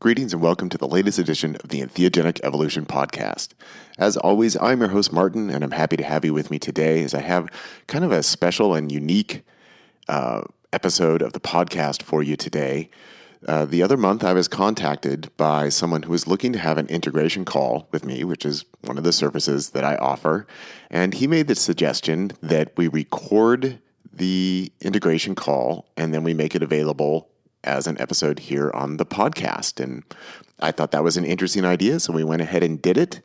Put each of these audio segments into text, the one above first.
Greetings and welcome to the latest edition of the Entheogenic Evolution Podcast. As always, I'm your host, Martin, and I'm happy to have you with me today as I have kind of a special and unique episode of the podcast for you today. The other month, I was contacted by someone who was looking to have an integration call with me, which is one of the services that I offer, and he made the suggestion that we record the integration call and then we make it available as an episode here on the podcast. And I thought that was an interesting idea, so we went ahead and did it.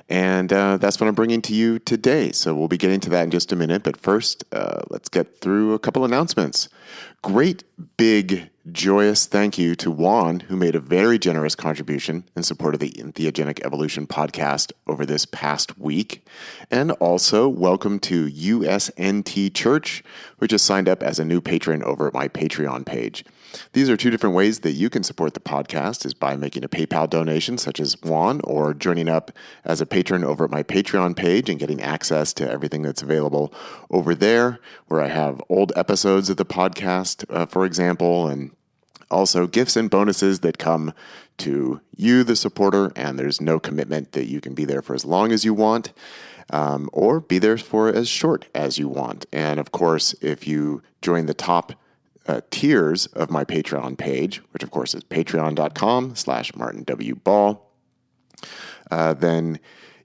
And that's what I'm bringing to you today. So we'll be getting to that in just a minute. But first, let's get through a couple announcements. Great, big, joyous thank you to Juan, who made a very generous contribution in support of the Entheogenic Evolution podcast over this past week. And also, welcome to USNT Church, who just signed up as a new patron over at my Patreon page. These are two different ways that you can support the podcast, is by making a PayPal donation, such as Juan, or joining up as a patron over at my Patreon page and getting access to everything that's available over there, where I have old episodes of the podcast, for example, and also gifts and bonuses that come to you, the supporter, and there's no commitment that you can be there for as long as you want, or be there for as short as you want. And of course, if you join the top tiers of my Patreon page, which of course is patreon.com/MartinWBall, then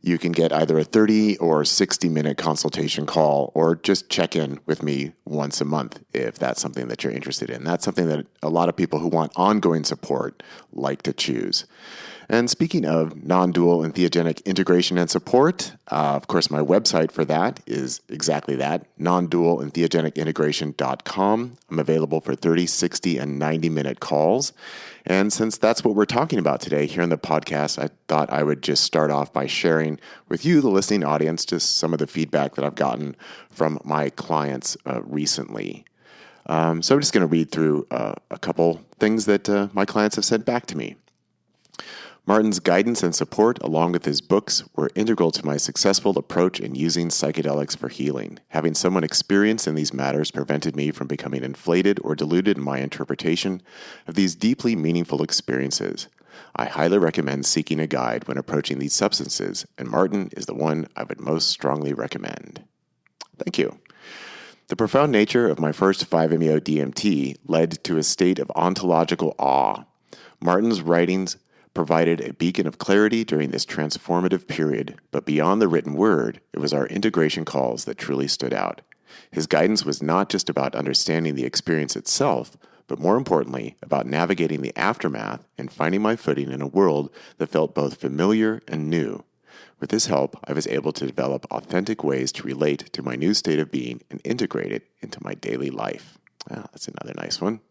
you can get either a 30 or 60-minute consultation call or just check in with me once a month if that's something that you're interested in. That's something that a lot of people who want ongoing support like to choose. And speaking of non-dual entheogenic integration and support, of course, my website for that is exactly that, non-dual-entheogenicintegration.com. I'm available for 30, 60, and 90-minute calls. And since that's what we're talking about today here in the podcast, I thought I would just start off by sharing with you, the listening audience, just some of the feedback that I've gotten from my clients recently. So I'm just going to read through a couple things that my clients have sent back to me. Martin's guidance and support, along with his books, were integral to my successful approach in using psychedelics for healing. Having someone experienced in these matters prevented me from becoming inflated or deluded in my interpretation of these deeply meaningful experiences. I highly recommend seeking a guide when approaching these substances, and Martin is the one I would most strongly recommend. Thank you. The profound nature of my first 5-MeO-DMT led to a state of ontological awe. Martin's writings provided a beacon of clarity during this transformative period, but beyond the written word, it was our integration calls that truly stood out. His guidance was not just about understanding the experience itself, but more importantly, about navigating the aftermath and finding my footing in a world that felt both familiar and new. With his help, I was able to develop authentic ways to relate to my new state of being and integrate it into my daily life. Wow, that's another nice one.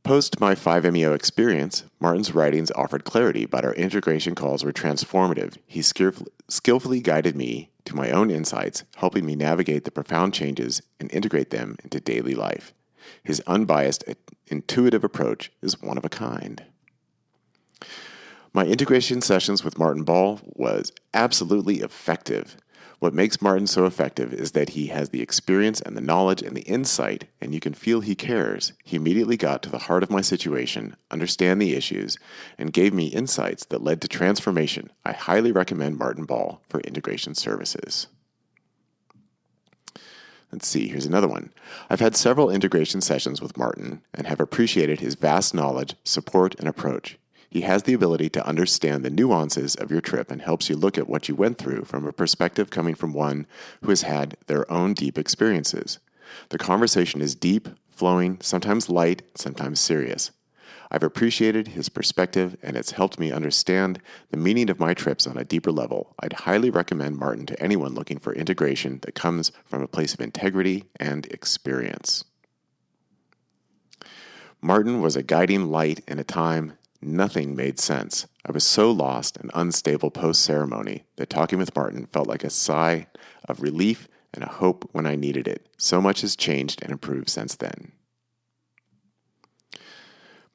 Post my 5-MeO experience, Martin's writings offered clarity, but our integration calls were transformative. He skillfully guided me to my own insights, helping me navigate the profound changes and integrate them into daily life. His unbiased, intuitive approach is one of a kind. My integration sessions with Martin Ball was absolutely effective. What makes Martin so effective is that he has the experience and the knowledge and the insight, and you can feel he cares. He immediately got to the heart of my situation, understand the issues, and gave me insights that led to transformation. I highly recommend Martin Ball for integration services. Let's see, here's another one. I've had several integration sessions with Martin and have appreciated his vast knowledge, support, and approach. He has the ability to understand the nuances of your trip and helps you look at what you went through from a perspective coming from one who has had their own deep experiences. The conversation is deep, flowing, sometimes light, sometimes serious. I've appreciated his perspective, and it's helped me understand the meaning of my trips on a deeper level. I'd highly recommend Martin to anyone looking for integration that comes from a place of integrity and experience. Martin was a guiding light in a time nothing made sense. I was so lost and unstable post-ceremony that talking with Martin felt like a sigh of relief and a hope when I needed it. So much has changed and improved since then.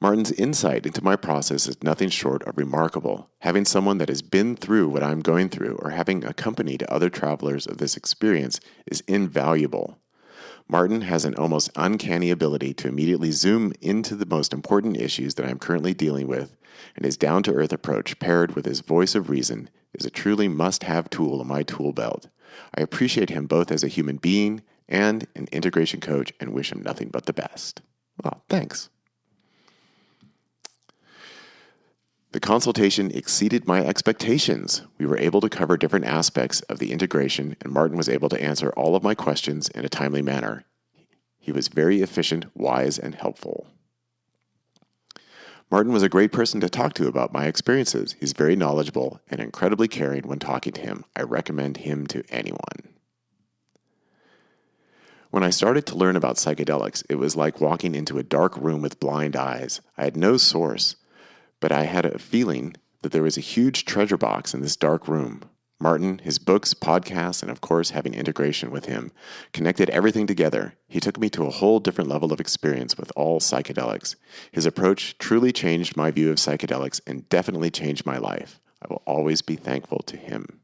Martin's insight into my process is nothing short of remarkable. Having someone that has been through what I'm going through or having accompanied other travelers of this experience is invaluable. Martin has an almost uncanny ability to immediately zoom into the most important issues that I'm currently dealing with, and his down-to-earth approach paired with his voice of reason is a truly must-have tool in my tool belt. I appreciate him both as a human being and an integration coach and wish him nothing but the best. Well, thanks. The consultation exceeded my expectations. We were able to cover different aspects of the integration, and Martin was able to answer all of my questions in a timely manner. He was very efficient, wise, and helpful. Martin was a great person to talk to about my experiences. He's very knowledgeable and incredibly caring when talking to him. I recommend him to anyone. When I started to learn about psychedelics, it was like walking into a dark room with blind eyes. I had no source, but I had a feeling that there was a huge treasure box in this dark room. Martin, his books, podcasts, and of course having integration with him, connected everything together. He took me to a whole different level of experience with all psychedelics. His approach truly changed my view of psychedelics and definitely changed my life. I will always be thankful to him.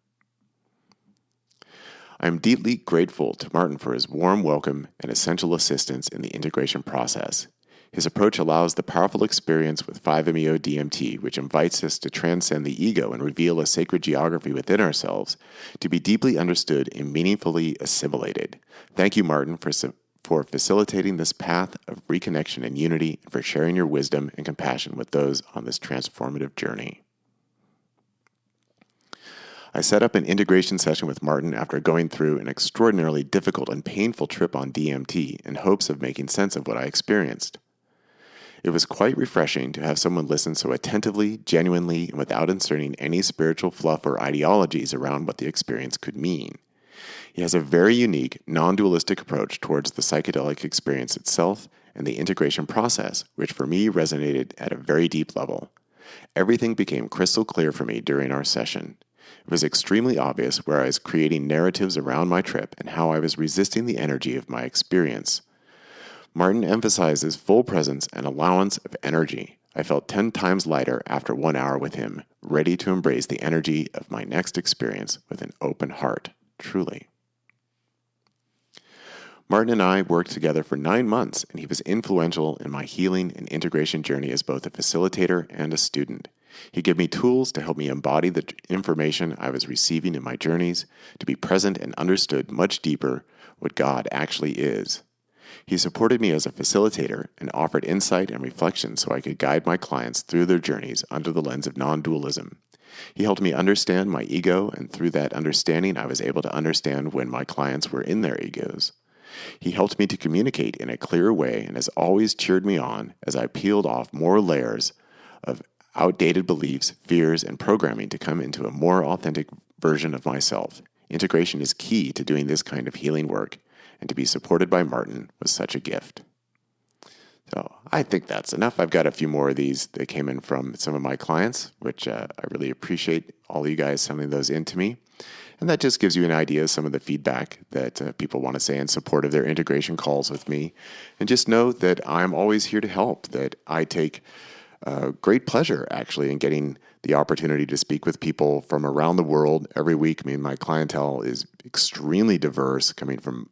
I am deeply grateful to Martin for his warm welcome and essential assistance in the integration process. His approach allows the powerful experience with 5-MeO-DMT, which invites us to transcend the ego and reveal a sacred geography within ourselves, to be deeply understood and meaningfully assimilated. Thank you, Martin, for facilitating this path of reconnection and unity, and for sharing your wisdom and compassion with those on this transformative journey. I set up an integration session with Martin after going through an extraordinarily difficult and painful trip on DMT in hopes of making sense of what I experienced. It was quite refreshing to have someone listen so attentively, genuinely, and without inserting any spiritual fluff or ideologies around what the experience could mean. He has a very unique, non-dualistic approach towards the psychedelic experience itself and the integration process, which for me resonated at a very deep level. Everything became crystal clear for me during our session. It was extremely obvious where I was creating narratives around my trip and how I was resisting the energy of my experience. Martin emphasizes full presence and allowance of energy. I felt 10 times lighter after 1 hour with him, ready to embrace the energy of my next experience with an open heart, truly. Martin and I worked together for 9 months, and he was influential in my healing and integration journey as both a facilitator and a student. He gave me tools to help me embody the information I was receiving in my journeys, to be present and understood much deeper what God actually is. He supported me as a facilitator and offered insight and reflection so I could guide my clients through their journeys under the lens of non-dualism. He helped me understand my ego, and through that understanding, I was able to understand when my clients were in their egos. He helped me to communicate in a clearer way and has always cheered me on as I peeled off more layers of outdated beliefs, fears, and programming to come into a more authentic version of myself. Integration is key to doing this kind of healing work, and to be supported by Martin was such a gift. So I think that's enough. I've got a few more of these that came in from some of my clients, which I really appreciate all of you guys sending those in to me. And that just gives you an idea of some of the feedback that people want to say in support of their integration calls with me. And just know that I'm always here to help, that I take great pleasure, actually, in getting the opportunity to speak with people from around the world every week. I mean, my clientele is extremely diverse, coming from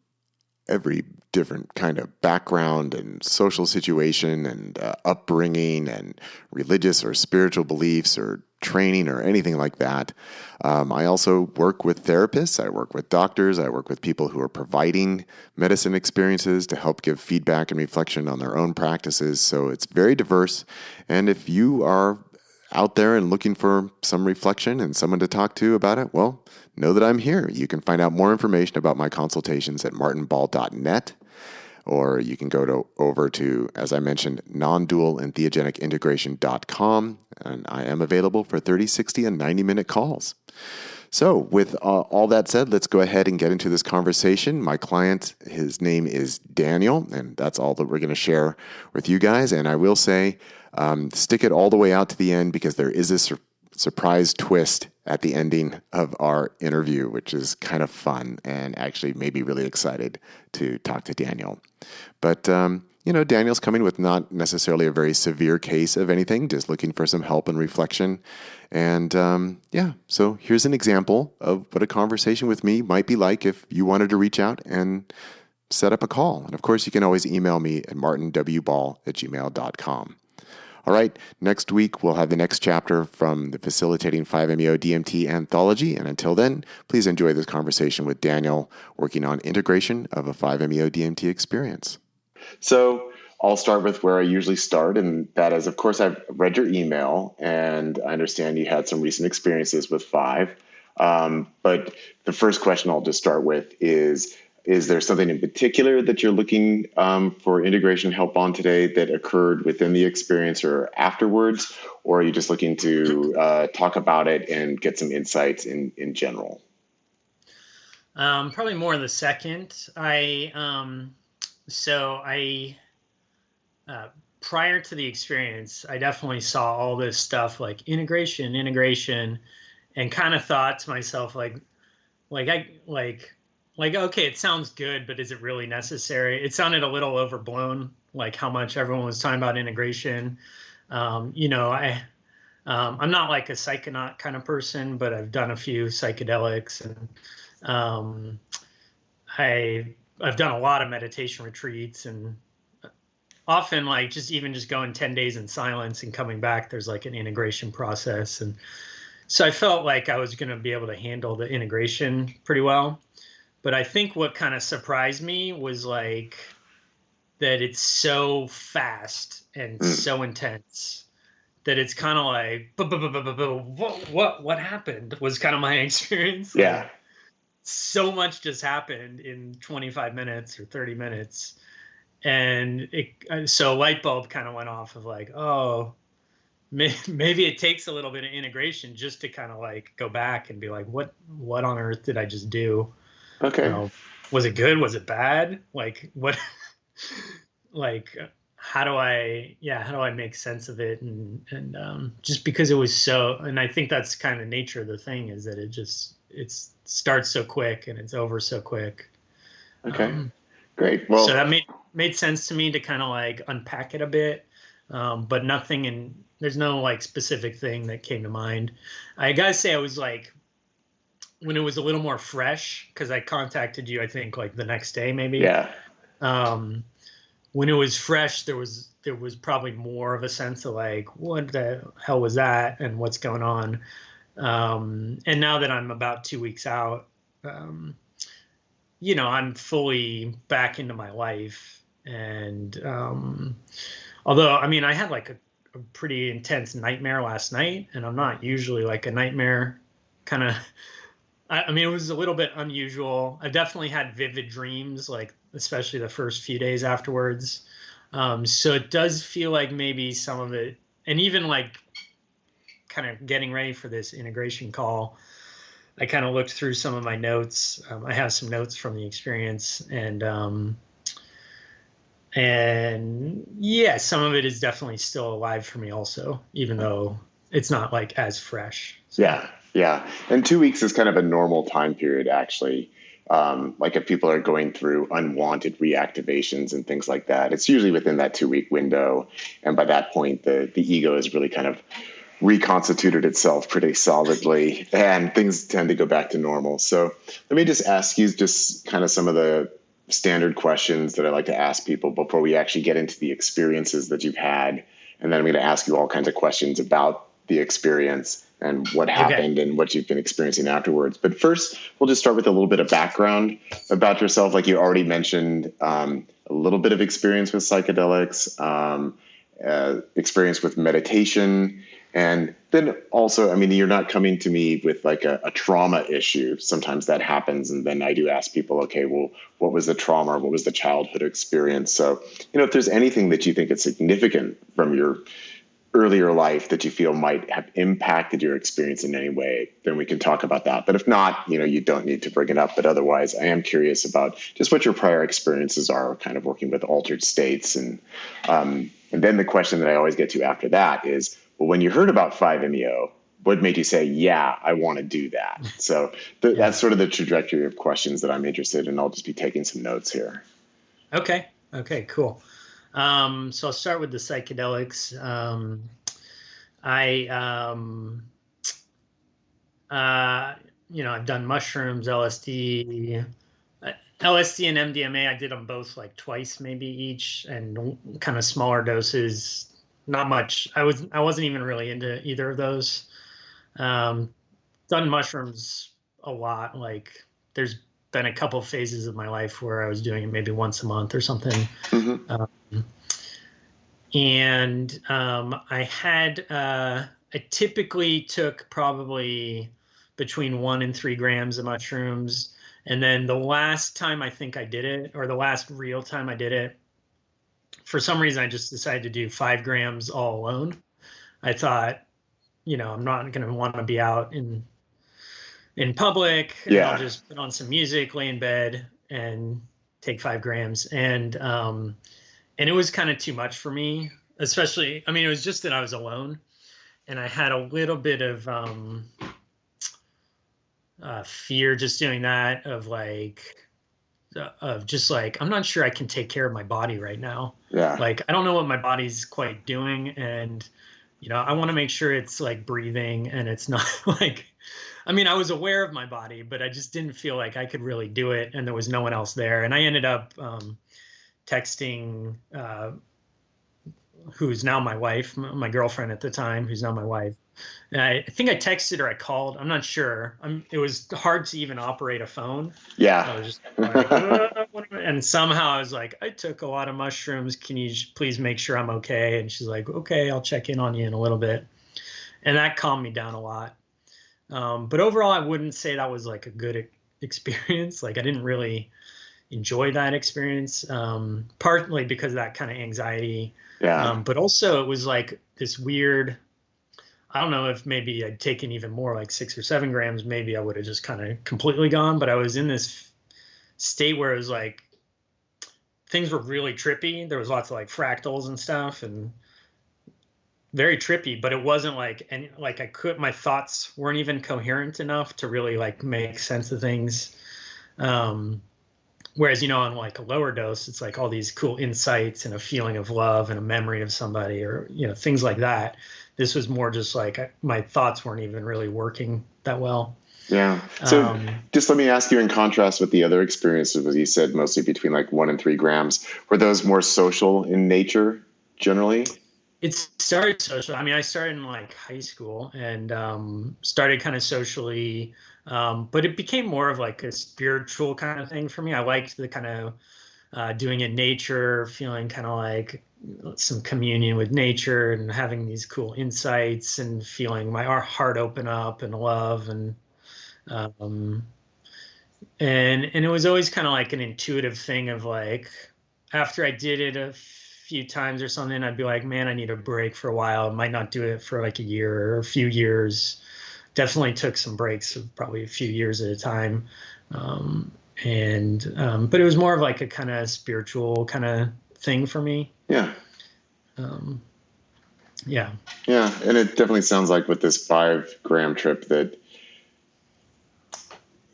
every different kind of background and social situation and upbringing and religious or spiritual beliefs or training or anything like that. I also work with therapists. I work with doctors. I work with people who are providing medicine experiences to help give feedback and reflection on their own practices. So it's very diverse. And if you are out there and looking for some reflection and someone to talk to about it, well, know that I'm here. You can find out more information about my consultations at martinball.net, or you can go over to, as I mentioned, nondualentheogenicintegration.com, and I am available for 30, 60, and 90-minute calls. So with all that said, let's go ahead and get into this conversation. My client, his name is Daniel, and that's all that we're going to share with you guys. And I will say, stick it all the way out to the end, because there is a surprise twist at the ending of our interview, which is kind of fun and actually made me really excited to talk to Daniel. But, Daniel's coming with not necessarily a very severe case of anything, just looking for some help and reflection. And so here's an example of what a conversation with me might be like if you wanted to reach out and set up a call. And of course, you can always email me at martinwball@gmail.com. All right, next week we'll have the next chapter from the Facilitating 5-MeO DMT anthology. And until then, please enjoy this conversation with Daniel working on integration of a 5-MeO DMT experience. So I'll start with where I usually start, and that is, of course, I've read your email, and I understand you had some recent experiences with 5. But the first question I'll just start with is there something in particular that you're looking for integration help on today that occurred within the experience or afterwards? Or are you just looking to talk about it and get some insights in general? Probably more the second. Prior to the experience, I definitely saw all this stuff like integration, and kind of thought to myself, okay, it sounds good, but is it really necessary? It sounded a little overblown, like how much everyone was talking about integration. I'm not like a psychonaut kind of person, but I've done a few psychedelics, and I've done a lot of meditation retreats, and often like just going 10 days in silence and coming back, there's like an integration process. And so I felt like I was going to be able to handle the integration pretty well. But I think what kind of surprised me was like that it's so fast and so intense that it's kind of like, what happened was kind of my experience. Yeah. Like, so much just happened in 25 minutes or 30 minutes. And so a light bulb kind of went off of like, oh, maybe it takes a little bit of integration just to kind of like go back and be like, what on earth did I just do? Okay. Was it good? Was it bad? Like what, like, how do I make sense of it? And just because it was so, and I think that's kind of the nature of the thing, is that it starts so quick and it's over so quick. Okay. Great. Well, so that made sense to me to kind of like unpack it a bit. But there's no like specific thing that came to mind. I gotta say, I was like, when it was a little more fresh, because I contacted you, I think like the next day maybe. Yeah. When it was fresh, there was probably more of a sense of like, what the hell was that, and what's going on. And now that I'm about 2 weeks out, I'm fully back into my life. And although, I mean, I had like a pretty intense nightmare last night, and I'm not usually like a nightmare kind of. I mean, it was a little bit unusual. I definitely had vivid dreams, like especially the first few days afterwards. So it does feel like maybe some of it, and even like kind of getting ready for this integration call, I kind of looked through some of my notes. I have some notes from the experience, and yeah, some of it is definitely still alive for me also, even though it's not like as fresh. So. Yeah. And 2 weeks is kind of a normal time period, actually. Like if people are going through unwanted reactivations and things like that, it's usually within that 2-week window. And by that point, the ego has really kind of reconstituted itself pretty solidly, and things tend to go back to normal. So let me just ask you just kind of some of the standard questions that I like to ask people before we actually get into the experiences that you've had. And then I'm going to ask you all kinds of questions about the experience and what happened and what you've been experiencing afterwards. But first, we'll just start with a little bit of background about yourself. Like you already mentioned, a little bit of experience with psychedelics, experience with meditation. And then also, I mean, you're not coming to me with like a trauma issue. Sometimes that happens. And then I do ask people, okay, well, what was the trauma? Or what was the childhood experience? So, if there's anything that you think is significant from your earlier life that you feel might have impacted your experience in any way, then we can talk about that. But if not, you don't need to bring it up. But otherwise, I am curious about just what your prior experiences are kind of working with altered states. And then the question that I always get to after that is, well, when you heard about 5-MeO, what made you say, yeah, I want to do that? So that's sort of the trajectory of questions that I'm interested in. I'll just be taking some notes here. Okay, cool. So I'll start with the psychedelics. I've done mushrooms, LSD. LSD and MDMA, I did them both like twice, maybe each, and kind of smaller doses. Not much. I wasn't even really into either of those. Um, Done mushrooms a lot. Like there's been a couple phases of my life where I was doing it maybe once a month or something. Mm-hmm. I typically took probably between 1 and 3 grams of mushrooms. And then the last time I think I did it, or the last real time I did it, for some reason I just decided to do 5 grams all alone. I thought, I'm not going to want to be out in public, and Yeah. I'll just put on some music, lay in bed, and take 5 grams. And it was kind of too much for me, especially, I mean, it was just that I was alone, and I had a little bit of fear just doing that, of just like, I'm not sure I can take care of my body right now. Yeah. Like, I don't know what my body's quite doing. And, I want to make sure it's like breathing and it's not like, I mean, I was aware of my body, but I just didn't feel like I could really do it. And there was no one else there. And I ended up texting who's now my wife, my girlfriend at the time, who's now my wife. And I think I texted her, I called, I'm not sure. It was hard to even operate a phone. Yeah. I was just like, and somehow I was like, I took a lot of mushrooms. Can you please make sure I'm okay? And she's like, okay, I'll check in on you in a little bit. And that calmed me down a lot. But overall, I wouldn't say that was like a good experience. Like I didn't really enjoy that experience, partly because of that kind of anxiety. Yeah. But also it was like this weird, I don't know if maybe I'd taken even more, like 6 or 7 grams, maybe I would have just kind of completely gone. But I was in this state where it was like, things were really trippy. There was lots of like fractals and stuff and very trippy, but it wasn't like, and like my thoughts weren't even coherent enough to really like make sense of things. Whereas, on like a lower dose, it's like all these cool insights and a feeling of love and a memory of somebody, or, things like that. This was more just like my thoughts weren't even really working that well. Yeah. So just let me ask you, in contrast with the other experiences, as you said, mostly between like 1 and 3 grams, were those more social in nature generally? It started social. I mean, I started in like high school and started kind of socially, but it became more of like a spiritual kind of thing for me. I liked the kind of doing it in nature, feeling kind of like some communion with nature and having these cool insights and feeling my heart open up and love. And it was always kind of like an intuitive thing of like, after I did it a few times or something, I'd be like, man, I need a break for a while. I might not do it for like a year or a few years. Definitely took some breaks of probably a few years at a time. But it was more of like a kind of spiritual kind of thing for me. Yeah. Yeah. Yeah. And it definitely sounds like with this 5-gram trip that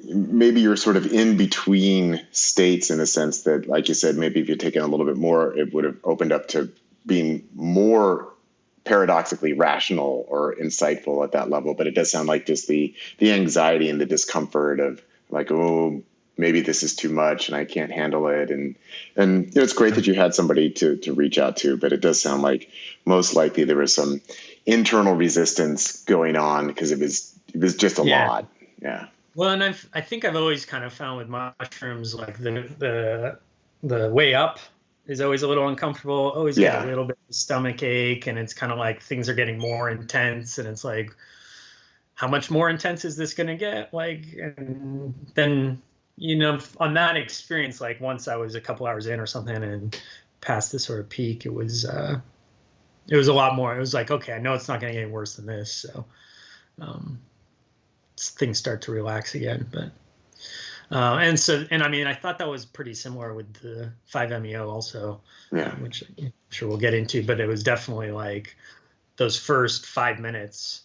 maybe you're sort of in between states, in a sense that, like you said, maybe if you'd taken a little bit more, it would have opened up to being more paradoxically rational or insightful at that level. But it does sound like just the anxiety and the discomfort of like, oh, maybe this is too much and I can't handle it. And it's great that you had somebody to reach out to, but it does sound like most likely there was some internal resistance going on because it was just a lot. Yeah. Well, and I think I've always kind of found with mushrooms, like the way up is always a little uncomfortable, always get a little bit of stomach ache, and it's kind of like things are getting more intense, and it's like, how much more intense is this going to get? Like, and then, on that experience, like once I was a couple hours in or something and past the sort of peak, it was a lot more. It was like, okay, I know it's not going to get any worse than this. So, things start to relax again. But I mean, I thought that was pretty similar with the 5-MeO also, which I'm sure we'll get into. But it was definitely like those first 5 minutes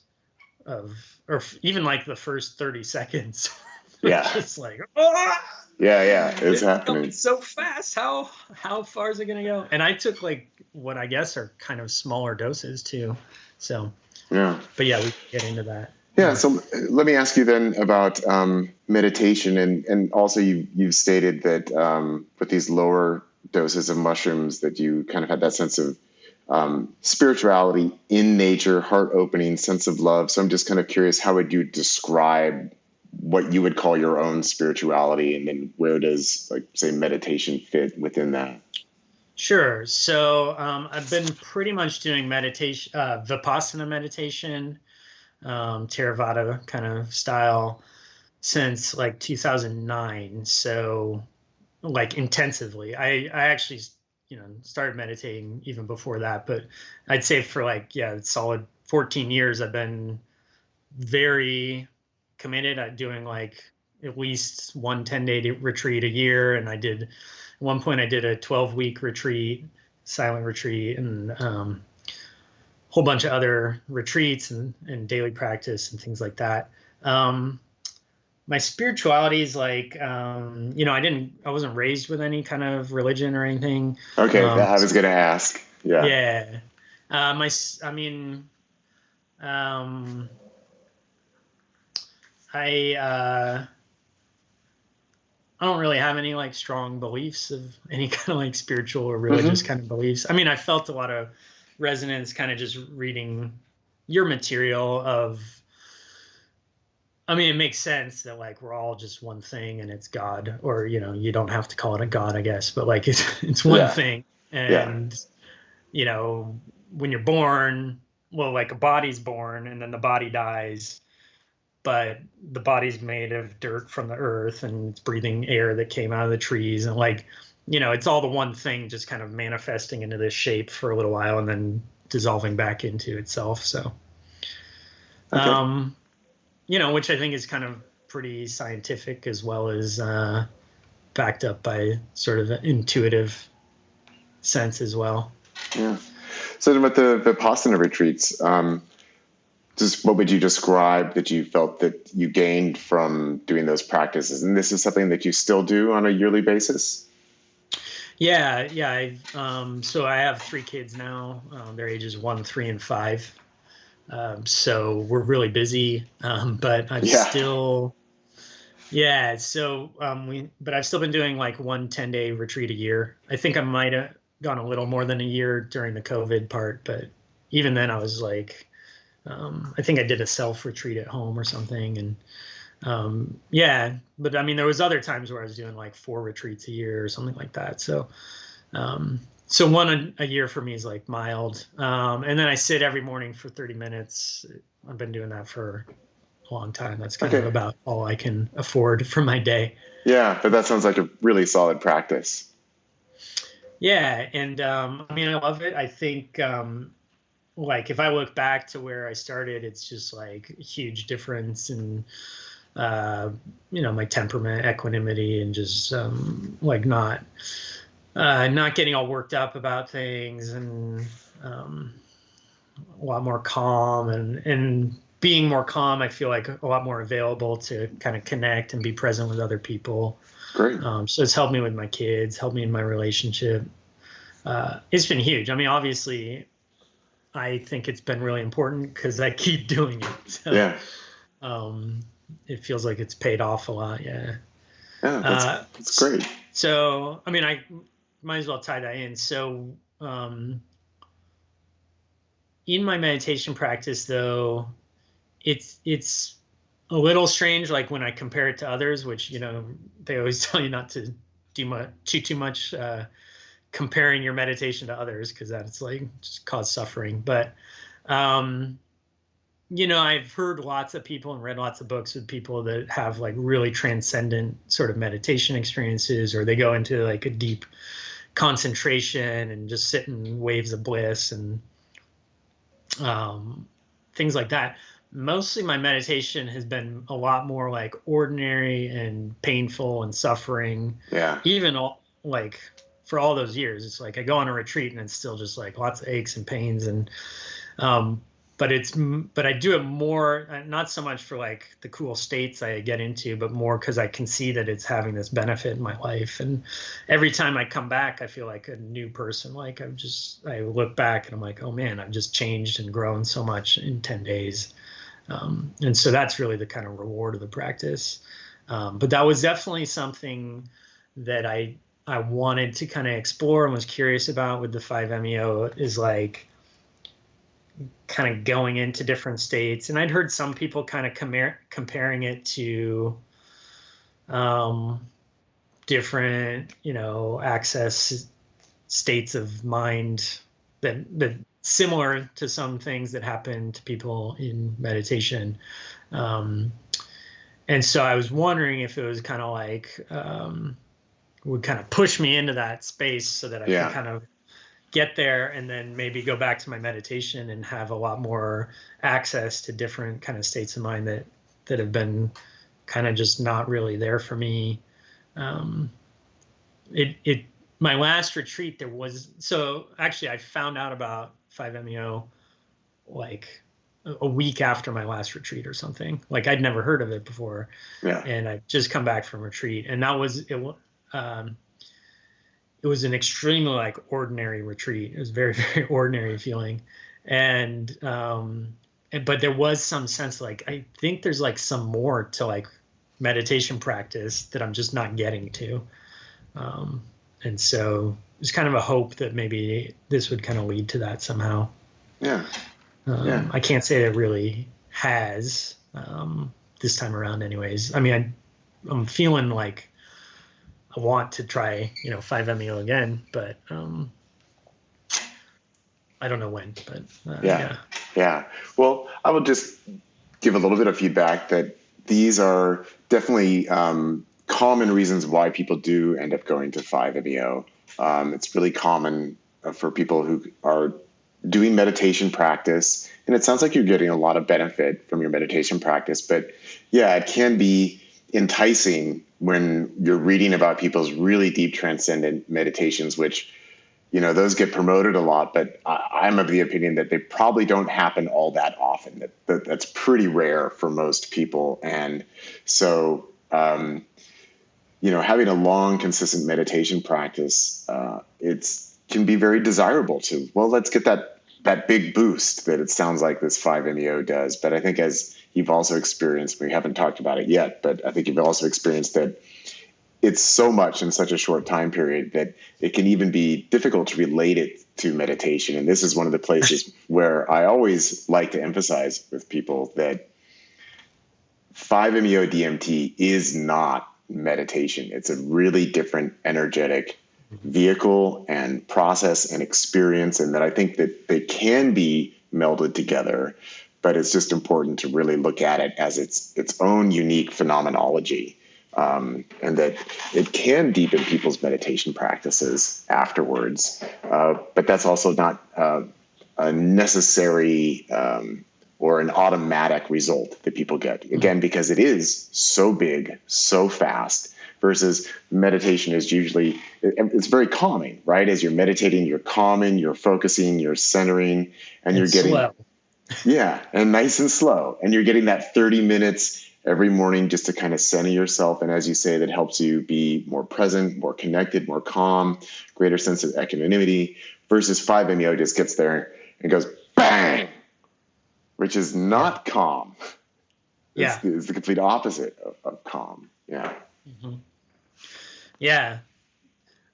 or even like the first 30 seconds. Yeah, just like it's happening going so fast. How far is it gonna go? And I took like what I guess are kind of smaller doses too. So yeah, but yeah, we can get into that. Yeah. So let me ask you then about meditation, and also you've stated that with these lower doses of mushrooms that you kind of had that sense of spirituality in nature, heart opening, sense of love. So I'm just kind of curious, how would you describe what you would call your own spirituality, and then where does, like, say, meditation fit within that? Sure. So I've been pretty much doing meditation, Vipassana meditation, Theravada kind of style since like 2009. So like intensively. I actually, started meditating even before that, but I'd say for like, yeah, solid 14 years, I've been very committed at doing like at least one 10-day retreat a year. And at one point I did a 12-week retreat, silent retreat, and whole bunch of other retreats and daily practice and things like that. My spirituality is like, I wasn't raised with any kind of religion or anything. Okay, I was going to ask. Yeah. Yeah. I mean, I don't really have any like strong beliefs of any kind of like spiritual or religious kind of beliefs. I mean, I felt a lot of resonance kind of just reading your material I mean, it makes sense that like we're all just one thing and it's God, or, you don't have to call it a God, I guess, but like it's one thing. And, when you're born, well, like a body's born and then the body dies, but the body's made of dirt from the earth and it's breathing air that came out of the trees. And like, it's all the one thing just kind of manifesting into this shape for a little while and then dissolving back into itself. So, okay. Which I think is kind of pretty scientific as well as backed up by sort of an intuitive sense as well. Yeah. So then with the Vipassana retreats, just what would you describe that you felt that you gained from doing those practices? And this is something that you still do on a yearly basis? Yeah. So I have 3 kids now. Their ages 1, 3, and 5. So we're really busy, but I'm still, So but I've still been doing like one 10-day retreat a year. I think I might have gone a little more than a year during the COVID part, but even then I was like, I think I did a self retreat at home or something. And but I mean, there was other times where I was doing like 4 retreats a year or something like that. So, so one a year for me is like mild. And then I sit every morning for 30 minutes. I've been doing that for a long time. That's kind of about all I can afford for my day. Yeah, but that sounds like a really solid practice. Yeah. And I mean, I love it. I think like if I look back to where I started, it's just like a huge difference in, my temperament, equanimity, and just like not getting all worked up about things, and a lot more calm, and being more calm. I feel like a lot more available to kind of connect and be present with other people. Great. So it's helped me with my kids, helped me in my relationship. It's been huge. I mean, obviously, I think it's been really important because I keep doing it. So, yeah. It feels like it's paid off a lot. Yeah. Yeah, that's great. So, I mean, I might as well tie that in. So, in my meditation practice, though, it's a little strange. Like when I compare it to others, which they always tell you not to do too much comparing your meditation to others, because that's like just cause suffering. But I've heard lots of people and read lots of books with people that have like really transcendent sort of meditation experiences, or they go into like a deep concentration and just sit in waves of bliss and things like that. Mostly my meditation has been a lot more like ordinary and painful and suffering. Yeah. Even like for all those years, it's like I go on a retreat and it's still just like lots of aches and pains, and but I do it more, not so much for like the cool states I get into, but more because I can see that it's having this benefit in my life. And every time I come back, I feel like a new person. Like I look back and I'm like, oh man, I've just changed and grown so much in 10 days. And so that's really the kind of reward of the practice. But that was definitely something that I wanted to kind of explore and was curious about with the 5-MeO, is like kind of going into different states. And I'd heard some people kind of comparing it to different, access states of mind that similar to some things that happen to people in meditation. And so I was wondering if it was kind of like, would kind of push me into that space so that I could kind of get there and then maybe go back to my meditation and have a lot more access to different kind of states of mind that have been kind of just not really there for me. My last retreat, actually I found out about 5-MeO like a week after my last retreat or something. Like I'd never heard of it before. Yeah. And I just come back from retreat, and that was it. It was an extremely like ordinary retreat. It was very, very ordinary feeling. And but there was some sense like, I think there's like some more to like meditation practice that I'm just not getting to. And so there's kind of a hope that maybe this would kind of lead to that somehow. Yeah. I can't say it really has this time around anyways. I mean, I'm feeling like I want to try, 5-MeO again, but I don't know when, but Yeah. Well, I will just give a little bit of feedback that these are definitely common reasons why people do end up going to 5-MeO. It's really common for people who are doing meditation practice, and it sounds like you're getting a lot of benefit from your meditation practice, but yeah, it can be enticing when you're reading about people's really deep transcendent meditations, which, those get promoted a lot, but I'm of the opinion that they probably don't happen all that often. That's pretty rare for most people. And so, having a long, consistent meditation practice, can be very desirable to, let's get that big boost that it sounds like this 5-MeO does. But I think, as you've also experienced, we haven't talked about it yet, but I think you've also experienced that it's so much in such a short time period that it can even be difficult to relate it to meditation. And this is one of the places where I always like to emphasize with people that 5-MeO DMT is not meditation. It's a really different energetic vehicle and process and experience, and that I think that they can be melded together, but it's just important to really look at it as its own unique phenomenology. And that it can deepen people's meditation practices afterwards. But that's also not a necessary or an automatic result that people get. Again, because it is so big, so fast, versus meditation is usually, it's very calming, right? As you're meditating, you're calming, you're focusing, you're centering, and you're getting slow. Yeah, and nice and slow. And you're getting that 30 minutes every morning just to kind of center yourself. And as you say, that helps you be more present, more connected, more calm, greater sense of equanimity, versus 5-MeO just gets there and goes bang, which is not calm. Yeah. It's the complete opposite of calm. Yeah. Mm-hmm. Yeah.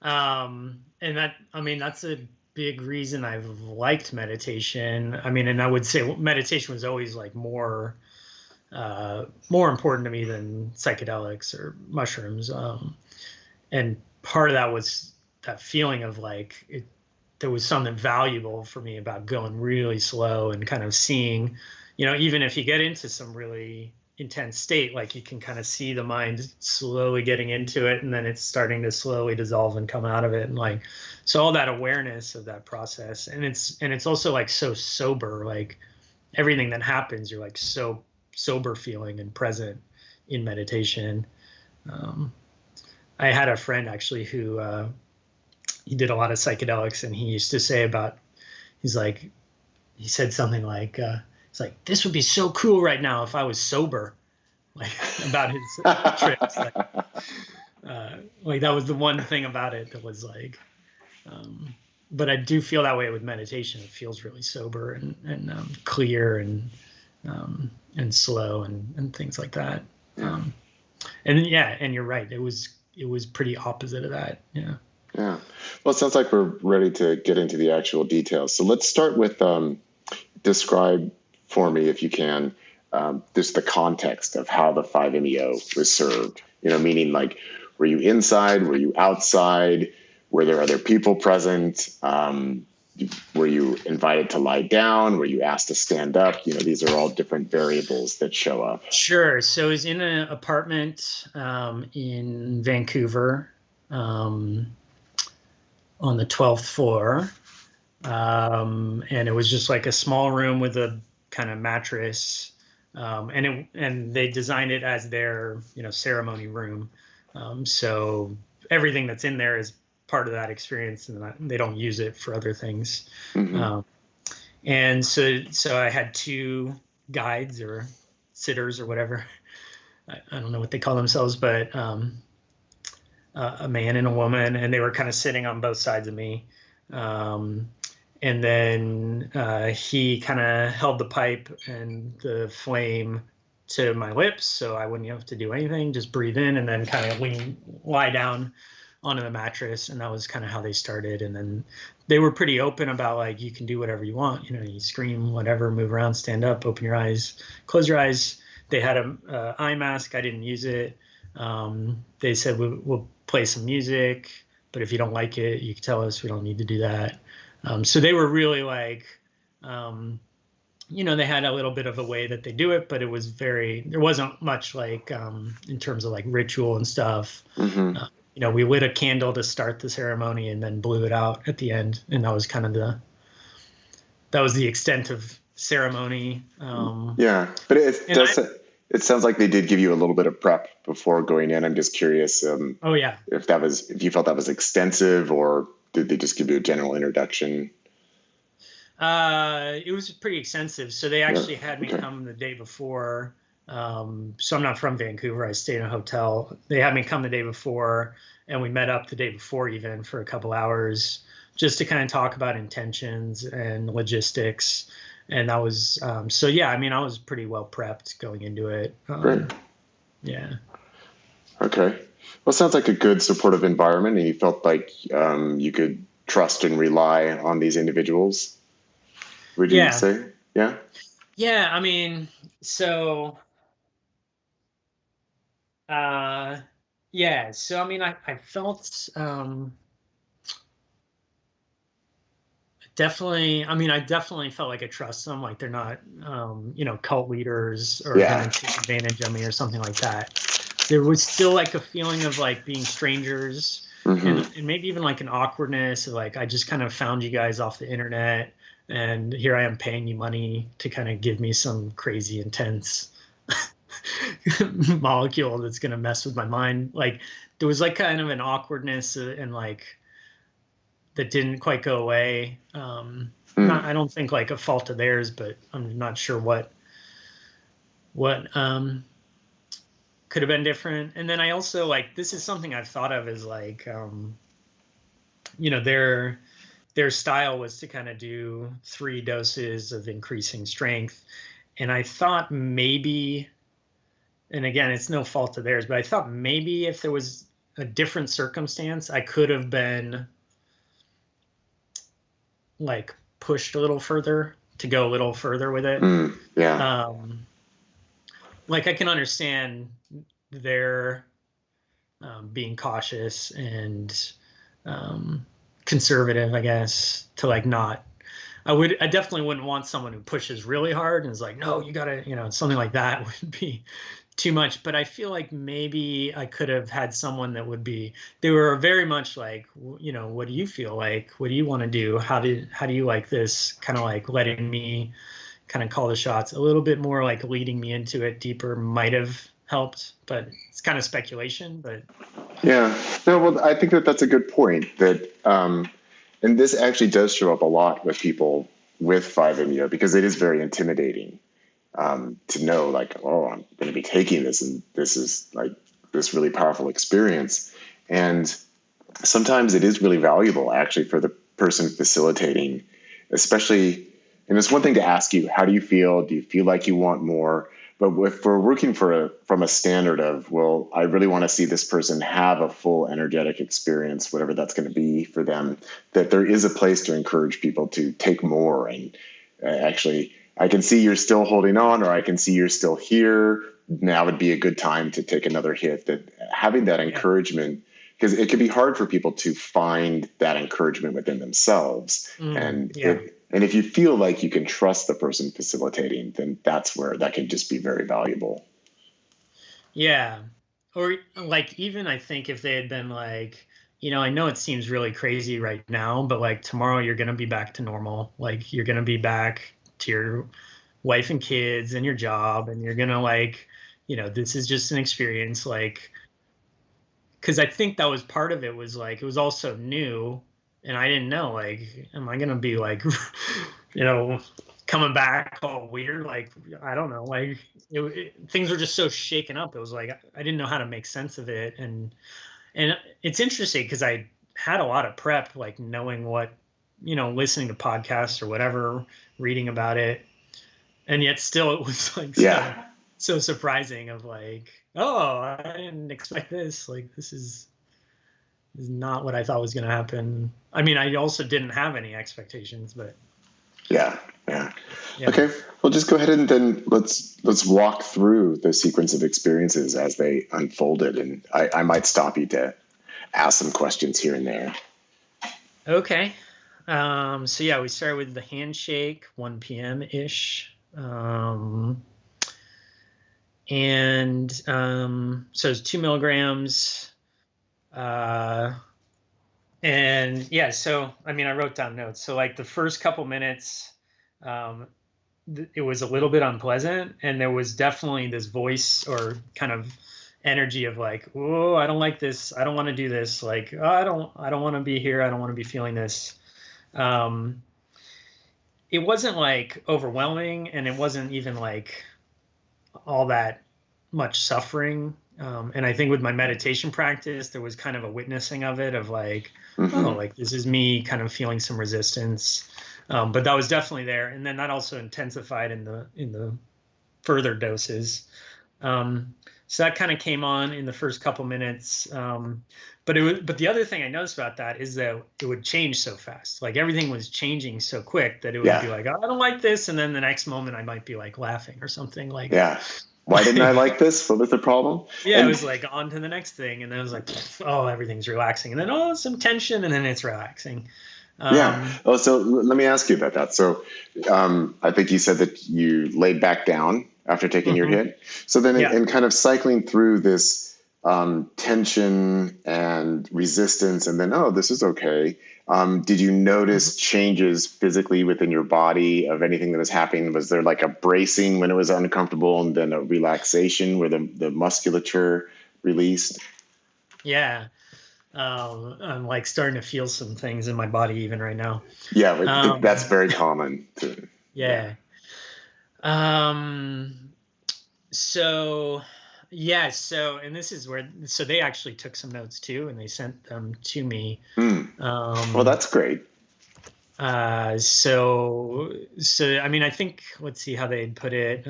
And that's a big reason I've liked meditation. I mean, and I would say meditation was always like more important to me than psychedelics or mushrooms. And part of that was that feeling of like there was something valuable for me about going really slow and kind of seeing, even if you get into some really intense state, like you can kind of see the mind slowly getting into it, and then it's starting to slowly dissolve and come out of it. And like, so all that awareness of that process, and it's also like so sober, like everything that happens, you're like so sober feeling and present in meditation. I had a friend actually who he did a lot of psychedelics, and he used to say he said something like, it's like, this would be so cool right now if I was sober, like about his trips. Like that was the one thing about it that was like, but I do feel that way with meditation. It feels really sober and clear, and and slow and things like that. Yeah. And you're right. It was pretty opposite of that. Yeah. Yeah. Well, it sounds like we're ready to get into the actual details. So let's start with describe for me, if you can, just the context of how the 5-MeO was served. Meaning like, were you inside? Were you outside? Were there other people present? Were you invited to lie down? Were you asked to stand up? These are all different variables that show up. Sure. So I was in an apartment in Vancouver on the 12th floor. And it was just like a small room with a kind of mattress. And they designed it as their, ceremony room. So everything that's in there is part of that experience, and they don't use it for other things. Mm-hmm. And so I had two guides or sitters or whatever. I don't know what they call themselves, but a man and a woman, and they were kind of sitting on both sides of me. And then he kind of held the pipe and the flame to my lips, so I wouldn't have to do anything, just breathe in and then kind of lie down onto the mattress. And that was kind of how they started. And then they were pretty open about like, you can do whatever you want. You scream, whatever, move around, stand up, open your eyes, close your eyes. They had a eye mask. I didn't use it. They said, we'll play some music, but if you don't like it, you can tell us. We don't need to do that. So they were really like, they had a little bit of a way that they do it, but it was there wasn't much like in terms of like ritual and stuff. Mm-hmm. We lit a candle to start the ceremony and then blew it out at the end. And that was kind of the extent of ceremony. Yeah, but it sounds like they did give you a little bit of prep before going in. I'm just curious. Oh yeah. If you felt that was extensive, or did they just give you a general introduction? It was pretty extensive. So they actually had me come the day before. So I'm not from Vancouver. I stayed in a hotel. They had me come the day before, and we met up the day before even for a couple hours just to kind of talk about intentions and logistics. And that was, so yeah, I mean, I was pretty well prepped going into it. Great. Yeah. Okay. Well, it sounds like a good supportive environment, and you felt like you could trust and rely on these individuals. Would you say? Yeah. Yeah. I mean, so, yeah. So, I mean, I felt, I definitely felt like I trust them. Like they're not, cult leaders or going to take advantage of me or something like that. There was still like a feeling of like being strangers, mm-hmm. and maybe even like an awkwardness of like, I just kind of found you guys off the internet, and here I am paying you money to kind of give me some crazy intense molecule that's going to mess with my mind. Like there was like kind of an awkwardness and like that didn't quite go away. I don't think like a fault of theirs, but I'm not sure what could have been different. And then I also like, this is something I've thought of as like, their style was to kind of do 3 doses of increasing strength. And I thought maybe, and again, it's no fault of theirs, but I thought maybe if there was a different circumstance, I could have been like pushed a little further to go a little further with it. Yeah. Like I can understand their being cautious and conservative, I guess, to like not. I definitely wouldn't want someone who pushes really hard and is like, no, you gotta, something like that would be too much. But I feel like maybe I could have had someone that would be. They were very much like, what do you feel like? What do you want to do? How do you like this? Kind of like letting me kind of call the shots. A little bit more like leading me into it deeper might have helped, but it's kind of speculation. But yeah, no, well, I think that's a good point. That and this actually does show up a lot with people with 5-MeO, because it is very intimidating to know like, oh, I'm going to be taking this, and this is like this really powerful experience. And sometimes it is really valuable actually for the person facilitating, especially And it's one thing to ask you, how do you feel? Do you feel like you want more? But if we're working from a standard of, well, I really want to see this person have a full energetic experience, whatever that's going to be for them, that there is a place to encourage people to take more. And actually, I can see you're still holding on, or I can see you're still here. Now would be a good time to take another hit. That having that encouragement, because it can be hard for people to find that encouragement within themselves. And if you feel like you can trust the person facilitating, then that's where that can just be very valuable. Yeah. Or like, even I think if they had been like, I know it seems really crazy right now, but like tomorrow you're going to be back to normal. Like you're going to be back to your wife and kids and your job, and you're going to like, this is just an experience. Like, because I think that was part of it, was like, it was also new. And I didn't know, like, am I going to be like, coming back all weird? Like, I don't know. Like, things were just so shaken up. It was like, I didn't know how to make sense of it. And it's interesting because I had a lot of prep, like knowing what, listening to podcasts or whatever, reading about it. And yet still it was like, so surprising of like, oh, I didn't expect this. Like, this is not what I thought was going to happen. I mean, I also didn't have any expectations, but yeah. Okay, well, just go ahead and then let's walk through the sequence of experiences as they unfolded, and I might stop you to ask some questions here and there. Okay. So yeah, we started with the handshake, 1 p.m. ish. So it's 2 milligrams. And yeah, so, I mean, I wrote down notes. So like the first couple minutes, it was a little bit unpleasant, and there was definitely this voice or kind of energy of like, oh, I don't like this. I don't want to do this. Like, oh, I don't want to be here. I don't want to be feeling this. It wasn't like overwhelming, and it wasn't even like all that much suffering. And I think with my meditation practice, there was kind of a witnessing of it, of like, oh, like this is me kind of feeling some resistance. But that was definitely there. And then that also intensified in the further doses. So that kind of came on in the first couple minutes. But the other thing I noticed about that is that it would change so fast. Like everything was changing so quick that it would be like, oh, I don't like this. And then the next moment I might be like laughing or something like, why didn't I like this? What was the problem? Yeah, it was like on to the next thing. And then it was like, oh, everything's relaxing. And then, oh, some tension. And then it's relaxing. Oh, so let me ask you about that. So I think you said that you laid back down after taking your hit. So then in kind of cycling through this tension and resistance, and then, oh, this is okay. Did you notice changes physically within your body of anything that was happening? Was there like a bracing when it was uncomfortable, and then a relaxation where the musculature released? Yeah. I'm like starting to feel some things in my body even right now. Yeah, that's very common. And this is where, so they actually took some notes too, and they sent them to me. Well, that's great. So I mean, I think, let's see how they'd put it.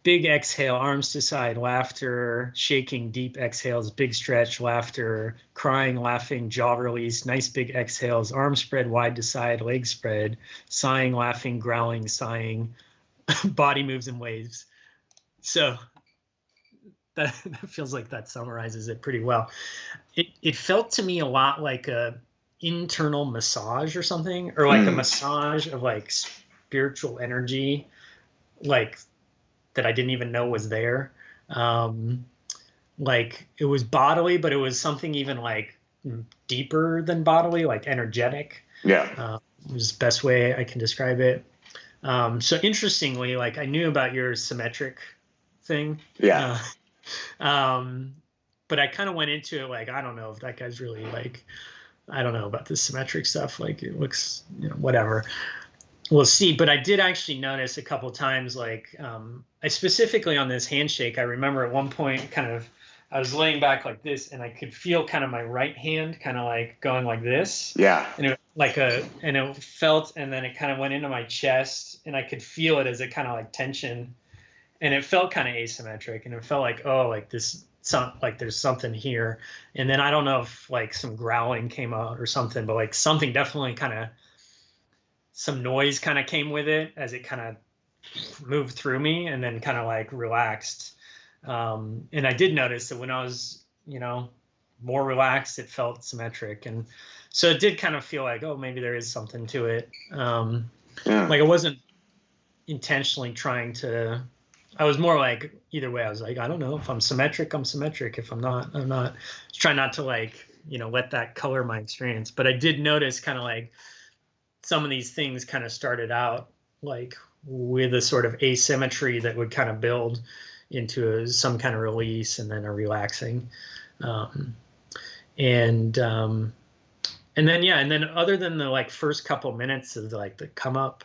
Big exhale, arms to side, laughter, shaking, deep exhales, big stretch, laughter, crying, laughing, jaw release, nice big exhales, arms spread wide to side, legs spread, sighing, laughing, growling, sighing, body moves in waves. So that feels like that summarizes it pretty well. It felt to me a lot like a internal massage or something, or like a massage of like spiritual energy, like that I didn't even know was there. Like it was bodily, but it was something even like deeper than bodily, like energetic. Was the best way I can describe it. So interestingly, like I knew about your symmetric thing. But I kind of went into it like, I don't know if that guy's really like, I don't know about the symmetric stuff. Like it looks, whatever. We'll see. But I did actually notice a couple of times, like I specifically on this handshake, I remember at one point I was laying back like this, and I could feel kind of my right hand kind of like going like this. Yeah. And and it felt, and then it kind of went into my chest, and I could feel it as it kind of like tension, and it felt kind of asymmetric, and it felt like, oh, like like there's something here. And then I don't know if like some growling came out or something, but like something definitely kind of, some noise kind of came with it as it kind of moved through me and then kind of like relaxed. And I did notice that when I was, more relaxed, it felt symmetric. And so it did kind of feel like, oh, maybe there is something to it. Like I wasn't intentionally trying to, I was more like, either way, I was like, I don't know, if I'm symmetric, I'm symmetric. If I'm not, I'm not. Just trying not to like, let that color my experience. But I did notice kind of like some of these things kind of started out like with a sort of asymmetry that would kind of build into some kind of release and then a relaxing. And then other than the like first couple minutes of like the come up,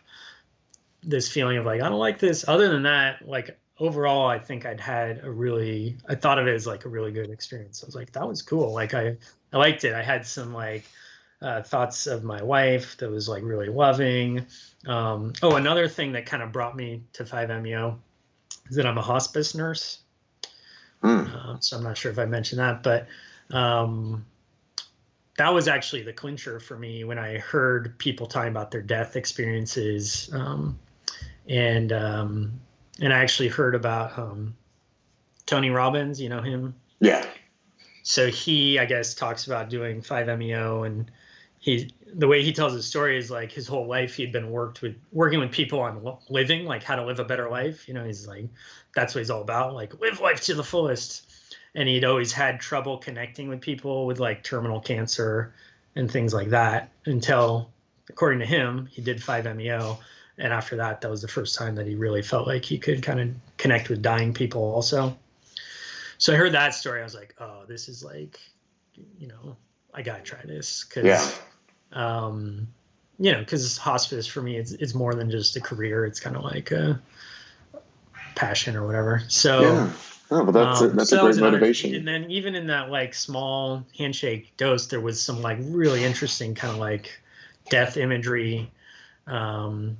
this feeling of like, I don't like this. Other than that, like overall, I think I thought of it as like a really good experience. I was like, that was cool. Like I liked it. I had some like thoughts of my wife that was like really loving. Another thing that kind of brought me to 5-MeO is that I'm a hospice nurse. So I'm not sure if I mentioned that, but that was actually the clincher for me when I heard people talking about their death experiences. And I actually heard about Tony Robbins, you know him? Yeah. So he, I guess, talks about doing 5-MeO, and the way he tells his story is like his whole life he'd been working with people on living, like how to live a better life. He's like, that's what he's all about, like live life to the fullest. And he'd always had trouble connecting with people with like terminal cancer and things like that until, according to him, he did 5-MeO. And after that, that was the first time that he really felt like he could kind of connect with dying people also. So I heard that story. I was like, oh, this is like, I got to try this. Because hospice for me, it's more than just a career. It's kind of like a passion or whatever. So, yeah. Oh, well, that's a great motivation. And then even in that like small handshake dose, there was some like really interesting kind of like death imagery, even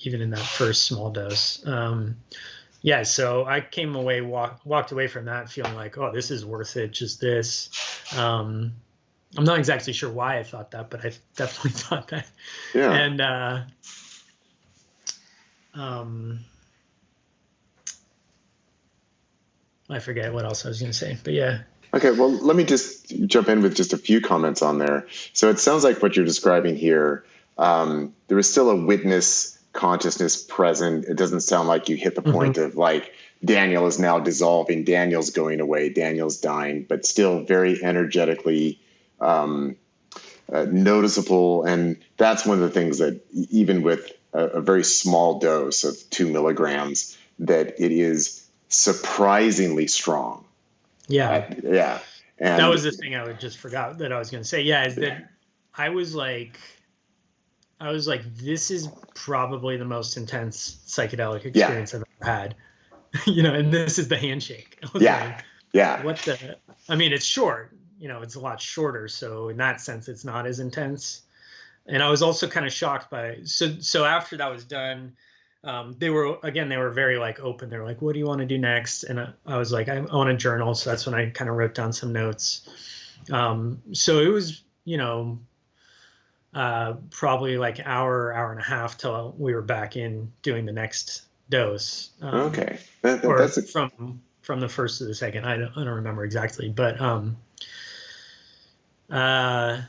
in that first small dose. So I came away, walked away from that feeling like, oh, this is worth it. Just this. I'm not exactly sure why I thought that, but I definitely thought that. Yeah. And I forget what else I was going to say, but yeah. Okay, well, let me just jump in with just a few comments on there. So it sounds like what you're describing here, there is still a witness consciousness present. It doesn't sound like you hit the point of like Daniel is now dissolving, Daniel's going away, Daniel's dying, but still very energetically noticeable. And that's one of the things that even with a very small dose of 2 milligrams, that it is surprisingly strong. Yeah. Yeah. And that was the thing I just forgot that I was going to say. Yeah. Is that I was like, this is probably the most intense psychedelic experience I've ever had, and this is the handshake. Yeah. Like, what the, I mean, it's short, it's a lot shorter. So in that sense, it's not as intense. And I was also kind of shocked by, so after that was done, they were very like open. They were like, what do you want to do next? And I was like, I want a journal. So that's when I kind of wrote down some notes. So it was, probably like hour and a half till we were back in doing the next dose. Okay. That's from the first to the second. I don't remember exactly, but I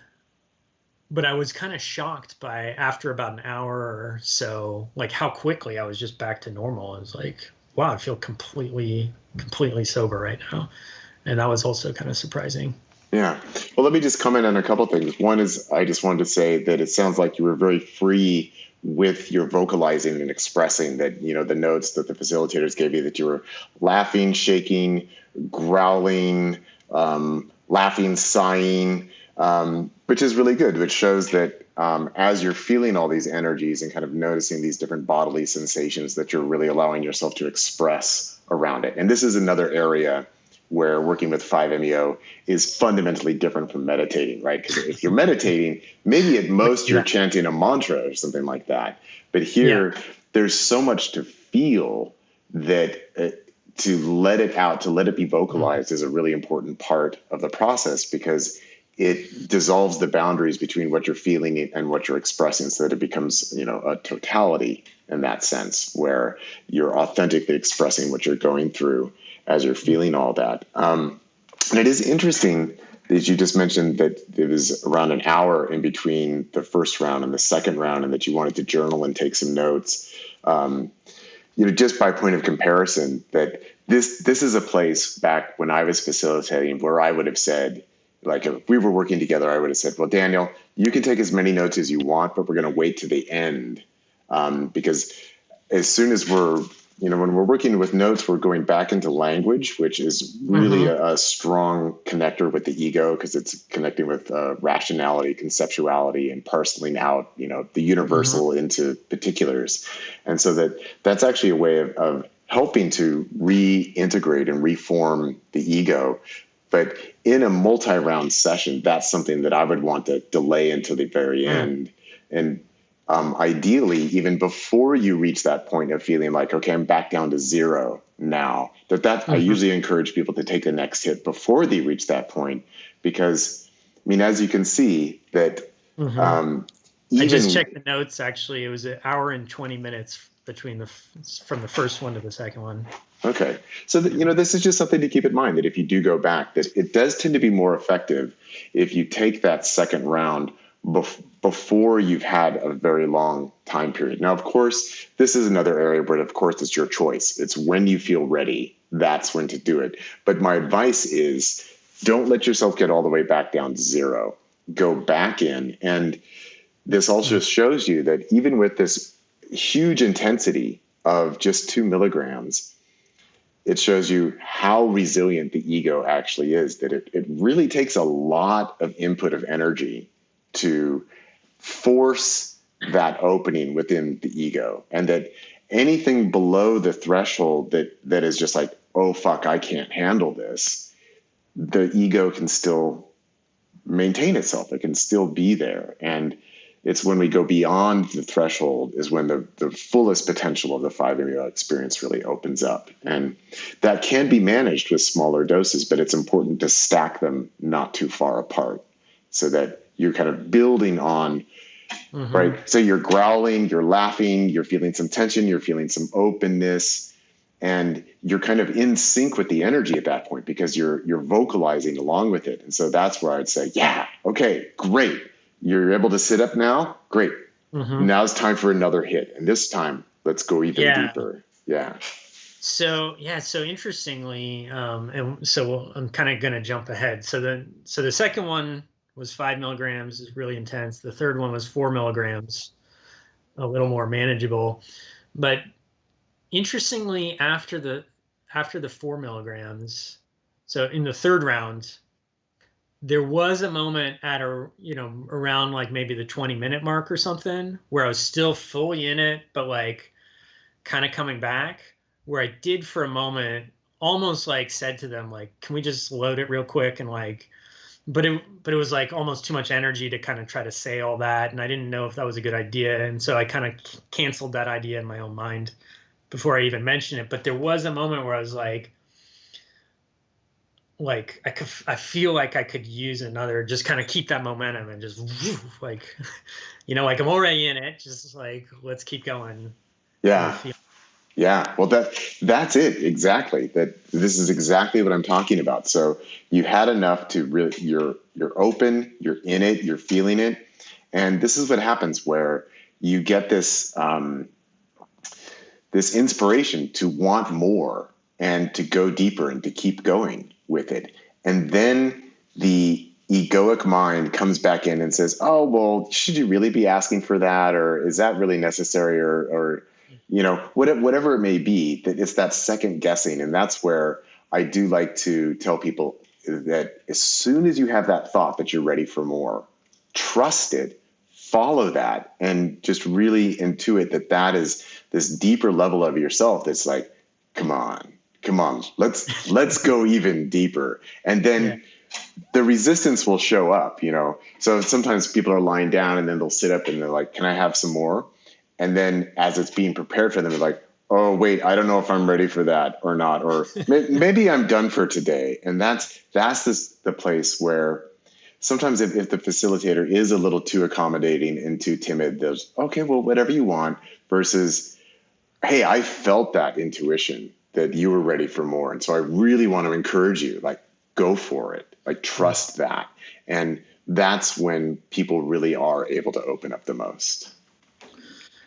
was kind of shocked by after about an hour or so, like how quickly I was just back to normal. I was like, wow, I feel completely sober right now. And that was also kind of surprising. Yeah. Well, let me just comment on a couple of things. One is I just wanted to say that it sounds like you were very free with your vocalizing and expressing that, the notes that the facilitators gave you, that you were laughing, shaking, growling, laughing, sighing, which is really good, which shows that as you're feeling all these energies and kind of noticing these different bodily sensations, that you're really allowing yourself to express around it. And this is another area where working with 5-MeO is fundamentally different from meditating, right? Because if you're meditating, maybe at most you're chanting a mantra or something like that. But here, there's so much to feel that to let it out, to let it be vocalized is a really important part of the process, because it dissolves the boundaries between what you're feeling and what you're expressing, so that it becomes, a totality in that sense, where you're authentically expressing what you're going through as you're feeling all that. And it is interesting that you just mentioned that it was around an hour in between the first round and the second round, and that you wanted to journal and take some notes. Just by point of comparison, that this is a place back when I was facilitating where I would have said, like, if we were working together, I would have said, well, Daniel, you can take as many notes as you want, but we're going to wait to the end. Because as soon as when we're working with notes, we're going back into language, which is really a strong connector with the ego, because it's connecting with rationality, conceptuality, and parceling out, the universal into particulars. And so that's actually a way of helping to reintegrate and reform the ego. But in a multi-round session, that's something that I would want to delay until the very end. And ideally, even before you reach that point of feeling like, okay, I'm back down to zero now, I usually encourage people to take the next hit before they reach that point. Because, as you can see that I just checked the notes, actually. It was an hour and 20 minutes from the first one to the second one. Okay. So, this is just something to keep in mind, that if you do go back, that it does tend to be more effective if you take that second round before you've had a very long time period. Now, of course, this is another area where, of course, it's your choice. It's when you feel ready, that's when to do it. But my advice is, don't let yourself get all the way back down to zero. Go back in. And this also shows you that even with this huge intensity of just 2 milligrams, it shows you how resilient the ego actually is, that it really takes a lot of input of energy to force that opening within the ego, and that anything below the threshold that is just like, oh, fuck, I can't handle this, the ego can still maintain itself. It can still be there. And it's when we go beyond the threshold is when the fullest potential of the 5-MeO experience really opens up. And that can be managed with smaller doses, but it's important to stack them not too far apart, so that you're kind of building on, right? So you're growling, you're laughing, you're feeling some tension, you're feeling some openness, and you're kind of in sync with the energy at that point, because you're vocalizing along with it. And so that's where I'd say, yeah, okay, great. You're able to sit up now? Great. Now it's time for another hit. And this time, let's go even deeper. Yeah. So interestingly, and so I'm kind of going to jump ahead. So the second one was 5 milligrams, is really intense. The third one was 4 milligrams, a little more manageable. But interestingly, after the 4 milligrams, so in the third round, there was a moment at around like maybe the 20-minute mark or something, where I was still fully in it, but like kind of coming back, where I did for a moment almost like said to them, like, can we just load it real quick? And like, but it was like almost too much energy to kind of try to say all that. And I didn't know if that was a good idea. And so I kind of canceled that idea in my own mind before I even mentioned it. But there was a moment where I was like I feel like I could use another, just kind of keep that momentum and just like, like I'm already in it. Just like, let's keep going. Yeah. Yeah. Well, that's it. Exactly. This is exactly what I'm talking about. So you had enough to really, you're open, you're in it, you're feeling it. And this is what happens, where you get this, this inspiration to want more and to go deeper and to keep going with it. And then the egoic mind comes back in and says, oh, well, should you really be asking for that? Or is that really necessary? Or whatever it may be, that it's that second guessing. And that's where I do like to tell people that as soon as you have that thought that you're ready for more, trust it, follow that, and just really intuit that is this deeper level of yourself that's like, come on, come on, let's go even deeper. And then the resistance will show up, So sometimes people are lying down and then they'll sit up and they're like, can I have some more? And then as it's being prepared for them, they're like, oh, wait, I don't know if I'm ready for that or not. Or maybe I'm done for today. And that's the place where sometimes if the facilitator is a little too accommodating and too timid, there's, okay, well, whatever you want, versus, hey, I felt that intuition that you were ready for more. And so I really want to encourage you, like, go for it, like, trust that. And that's when people really are able to open up the most.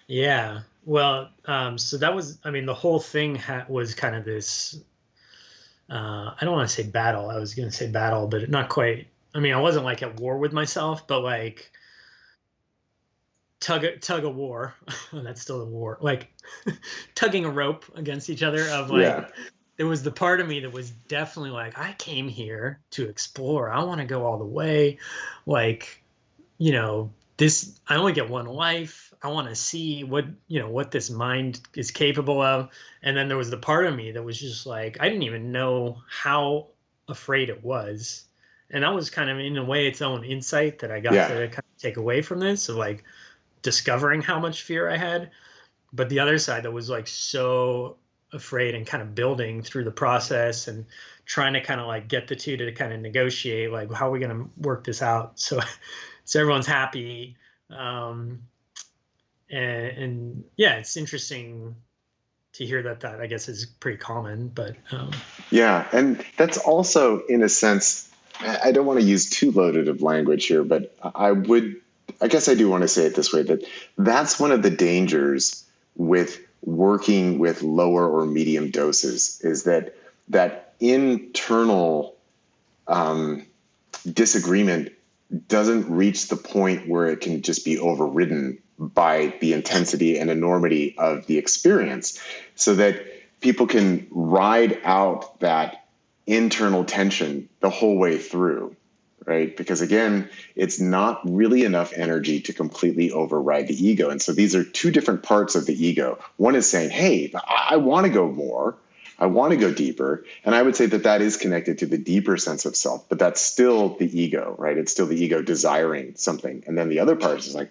Yeah. Well, so that was, I mean, the whole thing was kind of this, I don't want to say battle. I was going to say battle, but not quite. I mean, I wasn't like at war with myself, but like tug of war. That's still a war. Like tugging a rope against each other of like, there was the part of me that was definitely like, I came here to explore. I want to go all the way. Like, I only get one life. I want to see what this mind is capable of. And then there was the part of me that was just like, I didn't even know how afraid it was. And that was kind of, in a way, its own insight that I got to kind of take away from this, of like discovering how much fear I had. But the other side that was like so afraid and kind of building through the process and trying to kind of like get the two to kind of negotiate, like, how are we going to work this out so everyone's happy. And yeah, it's interesting to hear that I guess is pretty common, but yeah. And that's also, in a sense, I don't want to use too loaded of language here, but I guess I do want to say it this way, that that's one of the dangers with working with lower or medium doses, is that internal disagreement doesn't reach the point where it can just be overridden by the intensity and enormity of the experience, so that people can ride out that internal tension the whole way through, right? Because again, it's not really enough energy to completely override the ego. And so these are two different parts of the ego. One is saying, hey, I want to go more. I want to go deeper. And I would say that is connected to the deeper sense of self, but that's still the ego, right? It's still the ego desiring something. And then the other part is like,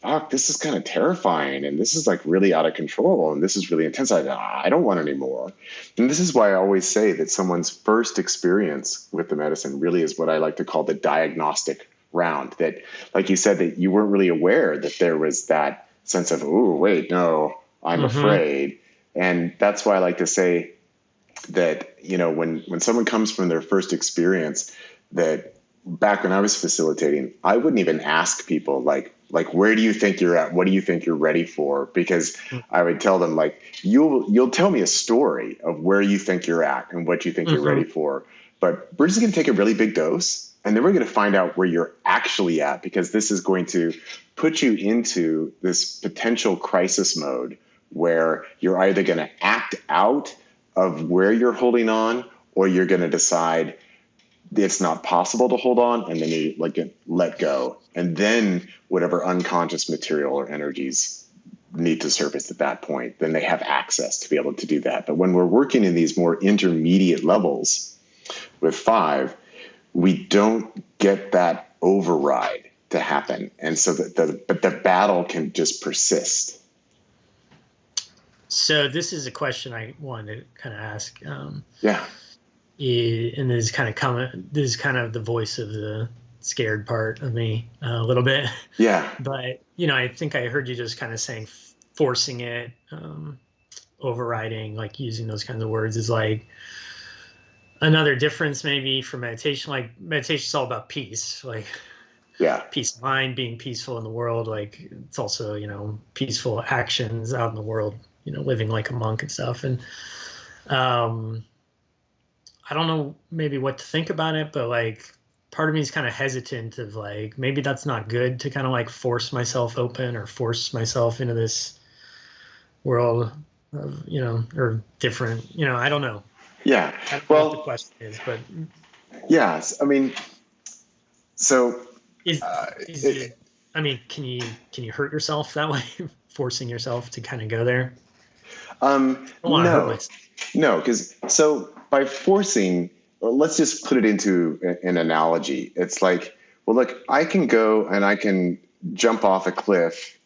fuck, this is kind of terrifying. And this is like really out of control. And this is really intense. I don't want any more. And this is why I always say that someone's first experience with the medicine really is what I like to call the diagnostic round. That, like you said, that you weren't really aware that there was that sense of, oh, wait, no, I'm afraid. And that's why I like to say that, when someone comes from their first experience, that back when I was facilitating, I wouldn't even ask people like, where do you think you're at? What do you think you're ready for? Because I would tell them, like, you'll tell me a story of where you think you're at and what you think you're ready for. But we're just going to take a really big dose, and then we're going to find out where you're actually at, because this is going to put you into this potential crisis mode where you're either going to act out of where you're holding on, or you're going to decide it's not possible to hold on, and then you let go. And then whatever unconscious material or energies need to surface at that point, then they have access to be able to do that. But when we're working in these more intermediate levels with 5, we don't get that override to happen. And so but the battle can just persist. So this is a question I wanted to kind of ask. Yeah. And this is kind of the voice of the scared part of me a little bit. Yeah. But, I think I heard you just kind of saying forcing it, overriding, like using those kinds of words is like another difference maybe for meditation. Like meditation is all about peace, like peace of mind, being peaceful in the world. Like it's also, peaceful actions out in the world, living like a monk and stuff. And, I don't know maybe what to think about it, but like part of me is kind of hesitant of like, maybe that's not good to kind of like force myself open or force myself into this world of, or different, I don't know. Yeah. I don't know what the question is, but. Yes. I mean, so. Can you hurt yourself that way? Forcing yourself to kind of go there? I don't want to hurt No, myself. no, because so by forcing, well, let's just put it into an analogy. It's like, well, look, I can go and I can jump off a cliff,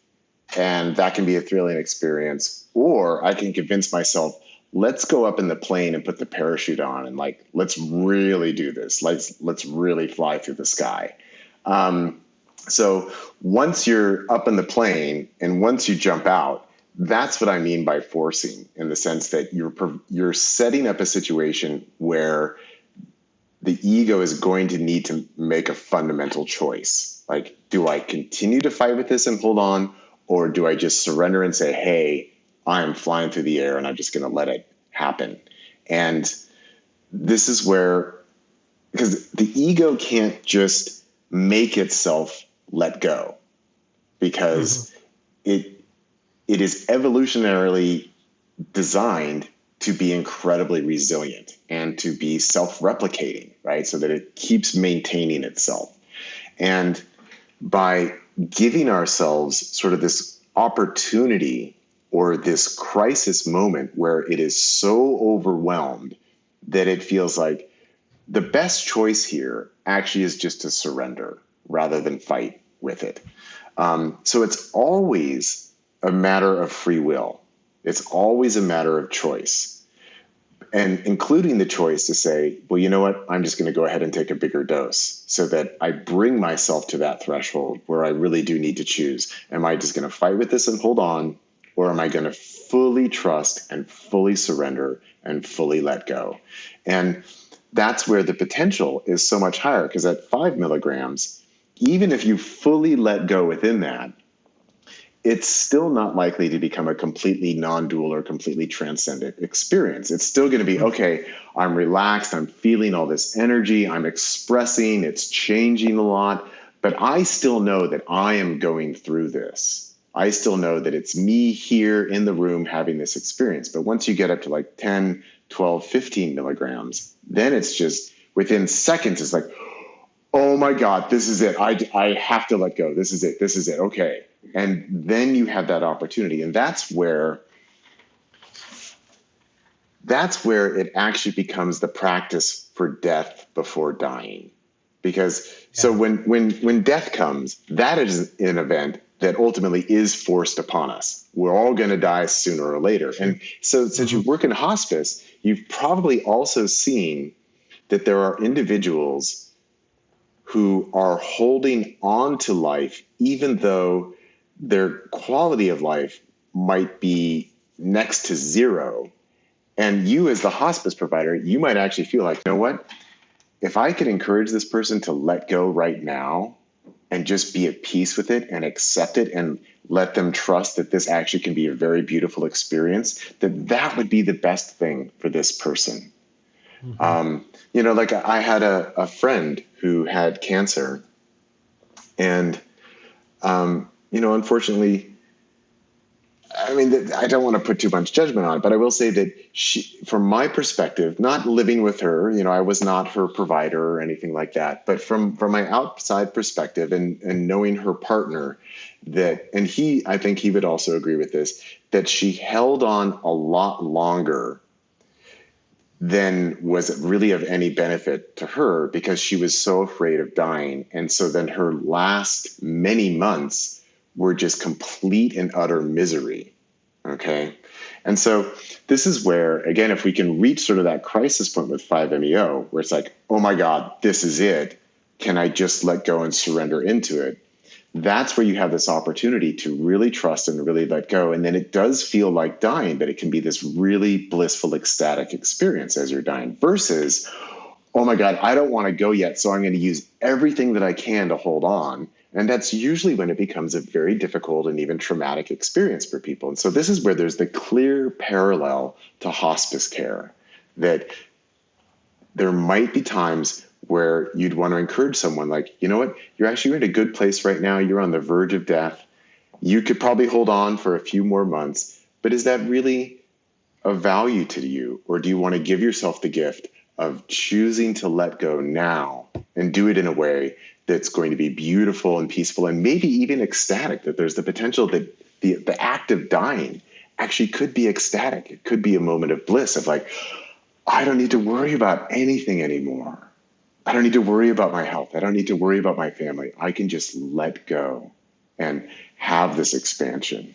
and that can be a thrilling experience, or I can convince myself, let's go up in the plane and put the parachute on, and like, let's really do this. Let's really fly through the sky. Um, so once you're up in the plane and once you jump out, that's what I mean by forcing, in the sense that you're setting up a situation where the ego is going to need to make a fundamental choice. Like, do I continue to fight with this and hold on, or do I just surrender and say, hey, I'm flying through the air and I'm just going to let it happen? And this is where, because the ego can't just make itself let go, because Mm-hmm. it is evolutionarily designed to be incredibly resilient and to be self-replicating, right? So that it keeps maintaining itself. And by giving ourselves sort of this opportunity or this crisis moment where it is so overwhelmed that it feels like the best choice here actually is just to surrender rather than fight with it. So it's always a matter of free will. It's always a matter of choice, and including the choice to say, well, you know what? I'm just going to go ahead and take a bigger dose so that I bring myself to that threshold where I really do need to choose. Am I just going to fight with this and hold on? Or am I going to fully trust and fully surrender and fully let go? And that's where the potential is so much higher, because at 5 milligrams, even if you fully let go within that, it's still not likely to become a completely non-dual or completely transcendent experience. It's still going to be, okay, I'm relaxed, I'm feeling all this energy, I'm expressing, it's changing a lot, but I still know that I am going through this. I still know that it's me here in the room having this experience. But once you get up to like 10, 12, 15 milligrams, then it's just within seconds, it's like, oh my God, this is it. I have to let go. This is it. This is it. Okay. And then you have that opportunity. And that's where it actually becomes the practice for death before dying. Because so Yeah. when death comes, that is an event that ultimately is forced upon us. We're all going to die sooner or later. And so since you Mm-hmm. work in hospice, you've probably also seen that there are individuals who are holding on to life, even though their quality of life might be next to zero. And you, as the hospice provider, you might actually feel like, you know what? If I could encourage this person to let go right now and just be at peace with it and accept it and let them trust that this actually can be a very beautiful experience, that would be the best thing for this person. Mm-hmm. Like I had a friend who had cancer, and unfortunately, I mean, I don't want to put too much judgment on it, but I will say that from my perspective, not living with her, I was not her provider or anything like that, but from my outside perspective and knowing her partner, and I think he would also agree with this, that she held on a lot longer than was really of any benefit to her, because she was so afraid of dying. And so then her last many months were just complete and utter misery. Okay. And so this is where, again, if we can reach sort of that crisis point with 5-MeO, where it's like, oh my God, this is it. Can I just let go and surrender into it? That's where you have this opportunity to really trust and really let go. And then it does feel like dying, but it can be this really blissful, ecstatic experience as you're dying, versus, oh my God, I don't want to go yet, so I'm going to use everything that I can to hold on. And that's usually when it becomes a very difficult and even traumatic experience for people. And so this is where there's the clear parallel to hospice care, that there might be times where you'd want to encourage someone, like, you know what, you're in a good place right now. You're on the verge of death. You could probably hold on for a few more months, but is that really of value to you? Or do you want to give yourself the gift of choosing to let go now and do it in a way that's going to be beautiful and peaceful and maybe even ecstatic, that there's the potential that the act of dying actually could be ecstatic. It could be a moment of bliss of like, I don't need to worry about anything anymore. I don't need to worry about my health. I don't need to worry about my family. I can just let go and have this expansion.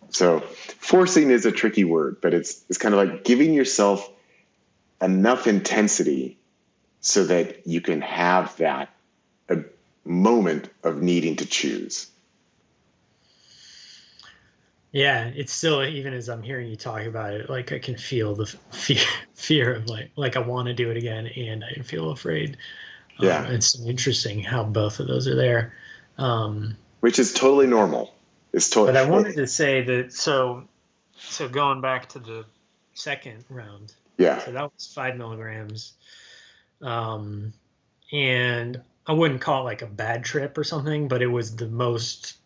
So forcing is a tricky word, but it's kind of like giving yourself enough intensity so that you can have that a moment of needing to choose. Yeah, it's still, even as I'm hearing you talk about it, like I can feel the fear of like I want to do it again and I feel afraid. Yeah. It's interesting how both of those are there. Which is totally normal. But I wanted to say that, so going back to the second round. Yeah. So that was 5 milligrams. And I wouldn't call it like a bad trip or something, but it was the most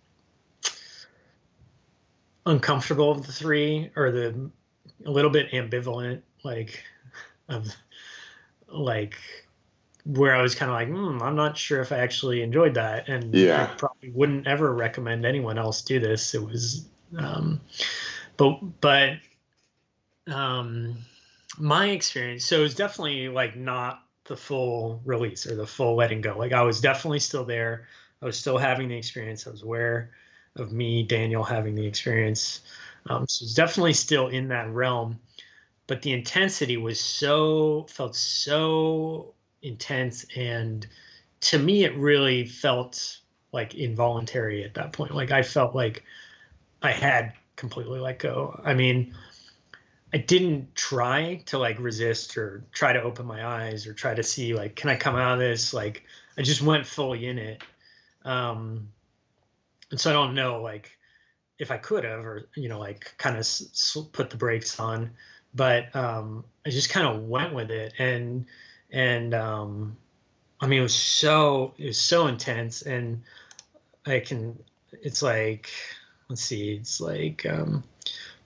uncomfortable of the three, or a little bit ambivalent, like where I was kind of like, I'm not sure if I actually enjoyed that, and I probably wouldn't ever recommend anyone else do this. It was, but my experience, so it was definitely like not the full release or the full letting go. Like I was definitely still there. I was still having the experience. I was aware of me, Daniel, having the experience. So it's definitely still in that realm, but the intensity felt so intense. And to me, it really felt like involuntary at that point. Like I felt like I had completely let go. I mean, I didn't try to like resist or try to open my eyes or try to see like, can I come out of this? Like I just went fully in it. And so I don't know, like, if I could have, or, like kind of put the brakes on, but I just kind of went with it. And I mean, it was so intense. And it's like, let's see, it's like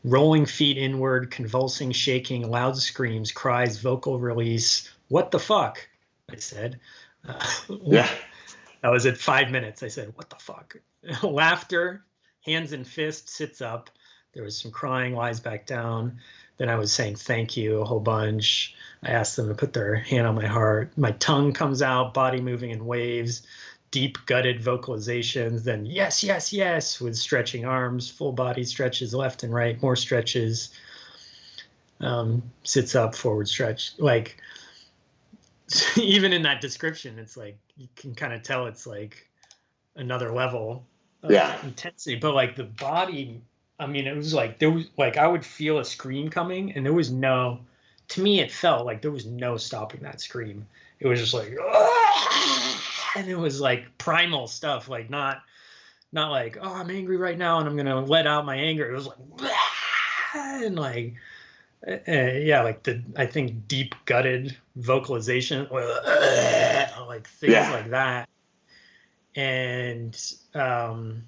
rolling feet inward, convulsing, shaking, loud screams, cries, vocal release. What the fuck? I said. Yeah. That was at 5 minutes. I said, what the fuck? Laughter, hands and fists, sits up. There was some crying, lies back down. Then I was saying thank you a whole bunch. I asked them to put their hand on my heart. My tongue comes out, body moving in waves, deep gutted vocalizations. Then yes, yes, yes, with stretching arms, full body stretches left and right, more stretches. Sits up, forward stretch. Like, even in that description, it's like, you can kind of tell it's like another level of intensity. But like the body, I mean, it was like, there was like, I would feel a scream coming, and there was no, to me, it felt like there was no stopping that scream. It was just like, and it was like primal stuff, like not like, oh, I'm angry right now and I'm going to let out my anger. It was like, and like, like I think deep gutted vocalization, like things like that. And it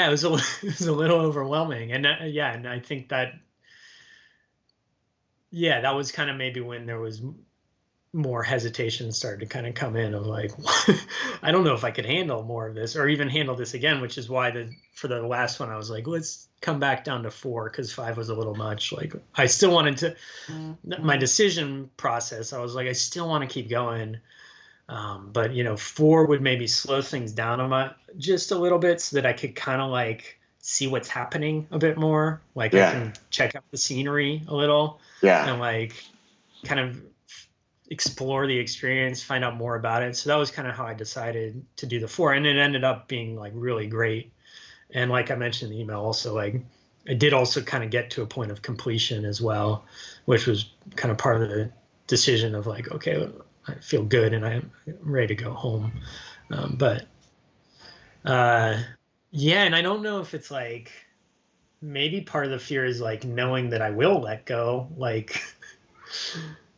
was a little overwhelming. And and I think that that was kind of maybe when there was more hesitation started to kind of come in of like, I don't know if I could handle more of this or even handle this again, which is why for the last one, I was like, let's come back down to 4, because 5 was a little much. Like I still wanted to, my decision process, I was like, I still want to keep going. But 4 would maybe slow things down just a little bit so that I could kind of like see what's happening a bit more. Like I can check out the scenery a little and like kind of explore the experience, find out more about it. So that was kind of how I decided to do the 4, and it ended up being like really great. And like I mentioned in the email also, like I did also kind of get to a point of completion as well, which was kind of part of the decision of like, okay, I feel good and I'm ready to go home. And I don't know if it's like, maybe part of the fear is like knowing that I will let go, like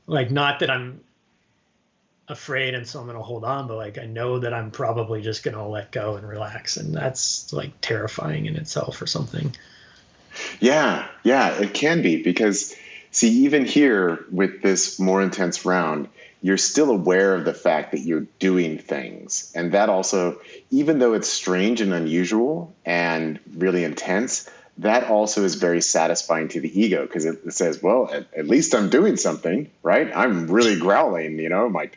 not that I'm afraid and so I'm going to hold on, but like I know that I'm probably just going to let go and relax, and that's like terrifying in itself or something. Yeah, it can be, because see, even here with this more intense round, you're still aware of the fact that you're doing things. And that also, even though it's strange and unusual and really intense, that also is very satisfying to the ego, because it says, well, at least I'm doing something, right? I'm really growling,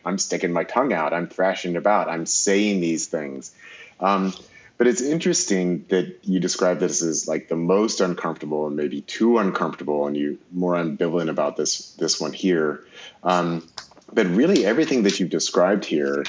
I'm sticking my tongue out, I'm thrashing about, I'm saying these things. But it's interesting that you describe this as like the most uncomfortable and maybe too uncomfortable, and you more ambivalent about this one here. But really everything that you've described here,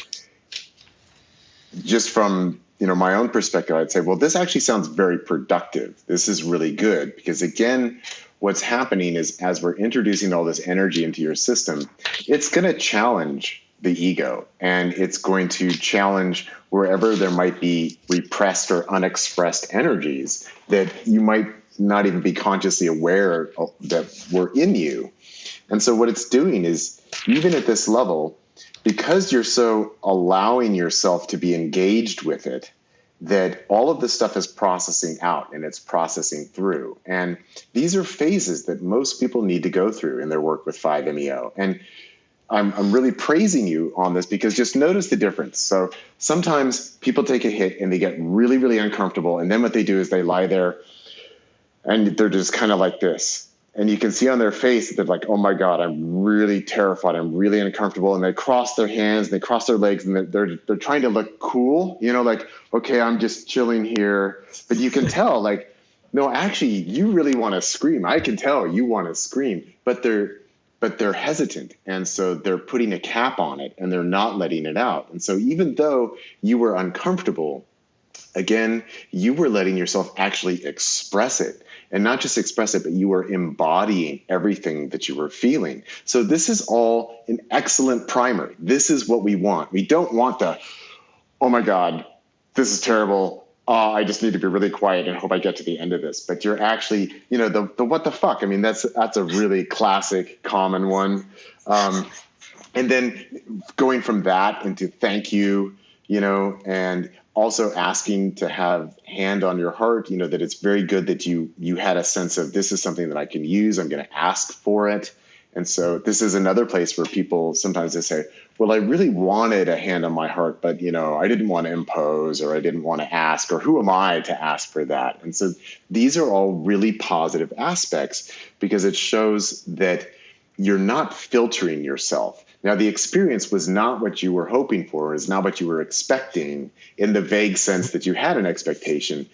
just from my own perspective, I'd say, well, this actually sounds very productive. This is really good, because again, what's happening is as we're introducing all this energy into your system, it's going to challenge the ego, and it's going to challenge wherever there might be repressed or unexpressed energies that you might not even be consciously aware of, that were in you. And so what it's doing is, even at this level, because you're so allowing yourself to be engaged with it, that all of this stuff is processing out and it's processing through. And these are phases that most people need to go through in their work with 5-MeO. And I'm really praising you on this, because just notice the difference. So sometimes people take a hit and they get really, really uncomfortable. And then what they do is they lie there and they're just kind of like this. And you can see on their face that they're like, oh my God, I'm really terrified. I'm really uncomfortable. And they cross their hands and they cross their legs, and they're trying to look cool, like, okay, I'm just chilling here. But you can tell, like, no, actually, you really want to scream. I can tell you want to scream, but they're hesitant. And so they're putting a cap on it and they're not letting it out. And so even though you were uncomfortable, again, you were letting yourself actually express it. And not just express it, but you were embodying everything that you were feeling. So this is all an excellent primer. This is what we want. We don't want the, oh my God, this is terrible. I just need to be really quiet and hope I get to the end of this. But you're actually, the what the fuck? I mean, that's a really classic, common one. And then going from that into thank you, and also asking to have hand on your heart, that it's very good that you had a sense of, this is something that I can use. I'm going to ask for it. And so this is another place where people sometimes they say, well, I really wanted a hand on my heart, but, I didn't want to impose, or I didn't want to ask, or who am I to ask for that? And so these are all really positive aspects, because it shows that you're not filtering yourself. Now, the experience was not what you were hoping for, is not what you were expecting, in the vague sense that you had an expectation.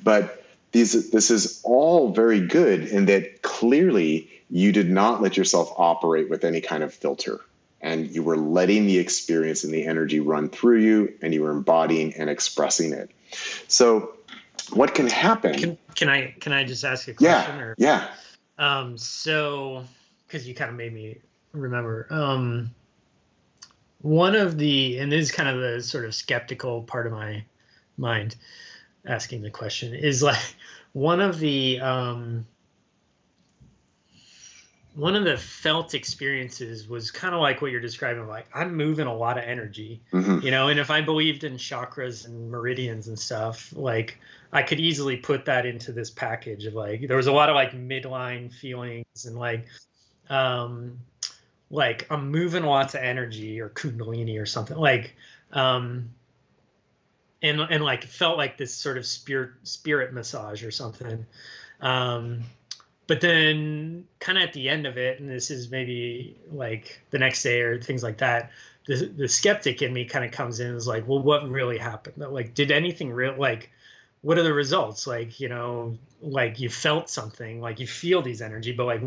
But this is all very good in that clearly you did not let yourself operate with any kind of filter. And you were letting the experience and the energy run through you, and you were embodying and expressing it. So what can happen? Can I just ask a question? Yeah. So, because you kind of made me remember, one of the, and this is kind of the sort of skeptical part of my mind asking the question, is like one of the felt experiences was kind of like what you're describing, like I'm moving a lot of energy, and if I believed in chakras and meridians and stuff, like I could easily put that into this package of like, there was a lot of like midline feelings and like I'm moving lots of energy or kundalini or something like, and like felt like this sort of spirit massage or something. But then kind of at the end of it, and this is maybe like the next day or things like that, the skeptic in me kind of comes in and is like, well, what really happened? Like, did anything real, like, what are the results? Like, like you felt something, like you feel these energy, but like,